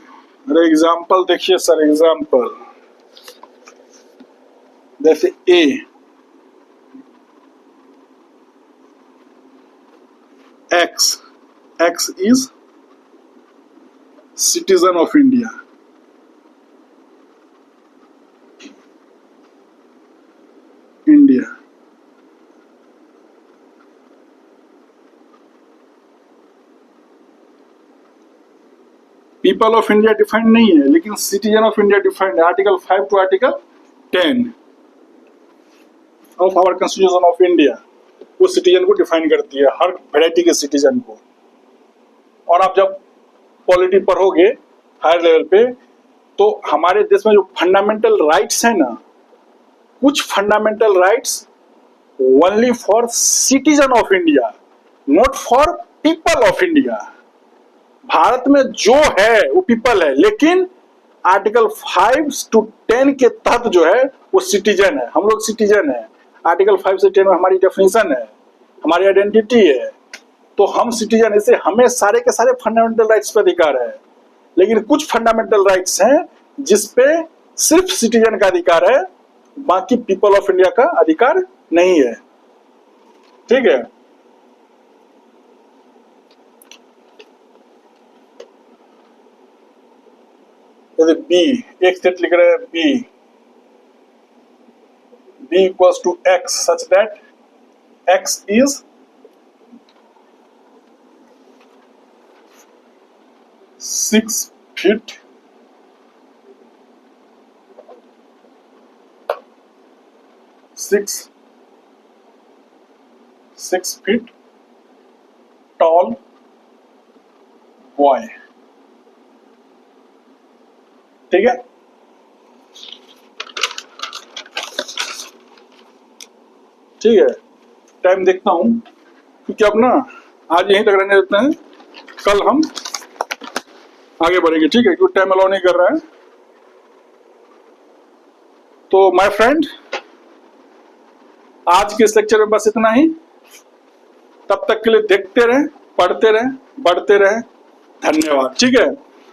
अरे एग्जाम्पल देखिए सर, एग्जाम्पल जैसे A, X is citizen of India. India people of India defined नहीं है, लेकिन सिटीजन ऑफ इंडिया डिफाइंड है। Article 5 to article 10 of our constitution of India वो सिटीजन को डिफाइन करती है, हर वैरायटी के सिटीजन को। और आप जब पॉलिटी पढ़ोगे हायर लेवल पे, तो हमारे देश में जो फंडामेंटल राइट्स है ना, कुछ fundamental rights only for citizen of India, not for people of India. Bharat में जो है वो पीपल है, लेकिन आर्टिकल 5 टू 10 के तहत जो है वो सिटीजन है। हम लोग सिटीजन है। आर्टिकल 5 से 10 में हमारी डेफिनेशन है, हमारी आइडेंटिटी है, तो हम सिटीजन, इसे हमें सारे के सारे फंडामेंटल राइट्स पे अधिकार है। लेकिन कुछ फंडामेंटल राइट्स हैं जिसपे सिर्फ सिटीजन का अधिकार है, बाकी पीपल ऑफ इंडिया का अधिकार नहीं है। ठीक है। जैसे बी, एक सेट लिख रहे हैं B equals to X such that X is 6 feet 6 feet tall boy। ठीक है। ठीक है, टाइम देखता हूं, क्योंकि अब ना आज यहीं तक रहने देते हैं, कल हम आगे बढ़ेंगे। ठीक है, क्योंकि टाइम अलाउ नहीं कर रहा है। तो माय फ्रेंड, आज के इस लेक्चर में बस इतना ही। तब तक के लिए देखते रहें, पढ़ते रहें, बढ़ते रहें। धन्यवाद। ठीक है,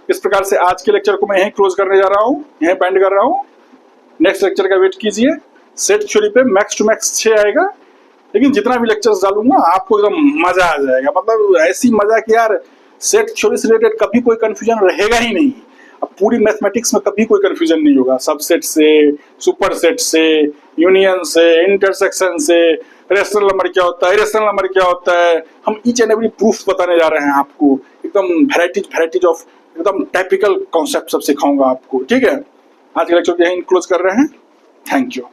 इस प्रकार से आज के लेक्चर को मैं यहीं क्लोज करने जा रहा हूं, यहीं पेंड कर रहा हूं। नेक्स्ट लेक्चर का वेट कीजिए। सेट थ्योरी पे मैक्स टू मैक्स 6 आएगा, लेकिन जितना भी लेक्चर्स डालूंगा आपको एकदम मजा आ जाएगा। मतलब ऐसी मजा कि यार सेट थ्योरी से रिलेटेड कभी कोई कंफ्यूजन रहेगा ही नहीं। अब पूरी मैथमेटिक्स में कभी कोई कंफ्यूजन नहीं होगा। सबसेट से, सुपर सेट से, यूनियन से, इंटरसेक्शन से, रेशनल नंबर क्या होता है, इरेशनल नंबर क्या होता है, हम ईच एंड एवरी प्रूफ बताने जा रहे हैं आपको। एकदम वेराइटीज ऑफ एकदम टाइपिकल कॉन्सेप्ट सब सिखाऊंगा आपको। ठीक है, आज के लेक्चर को यहीं क्लोज कर रहे हैं। Thank you.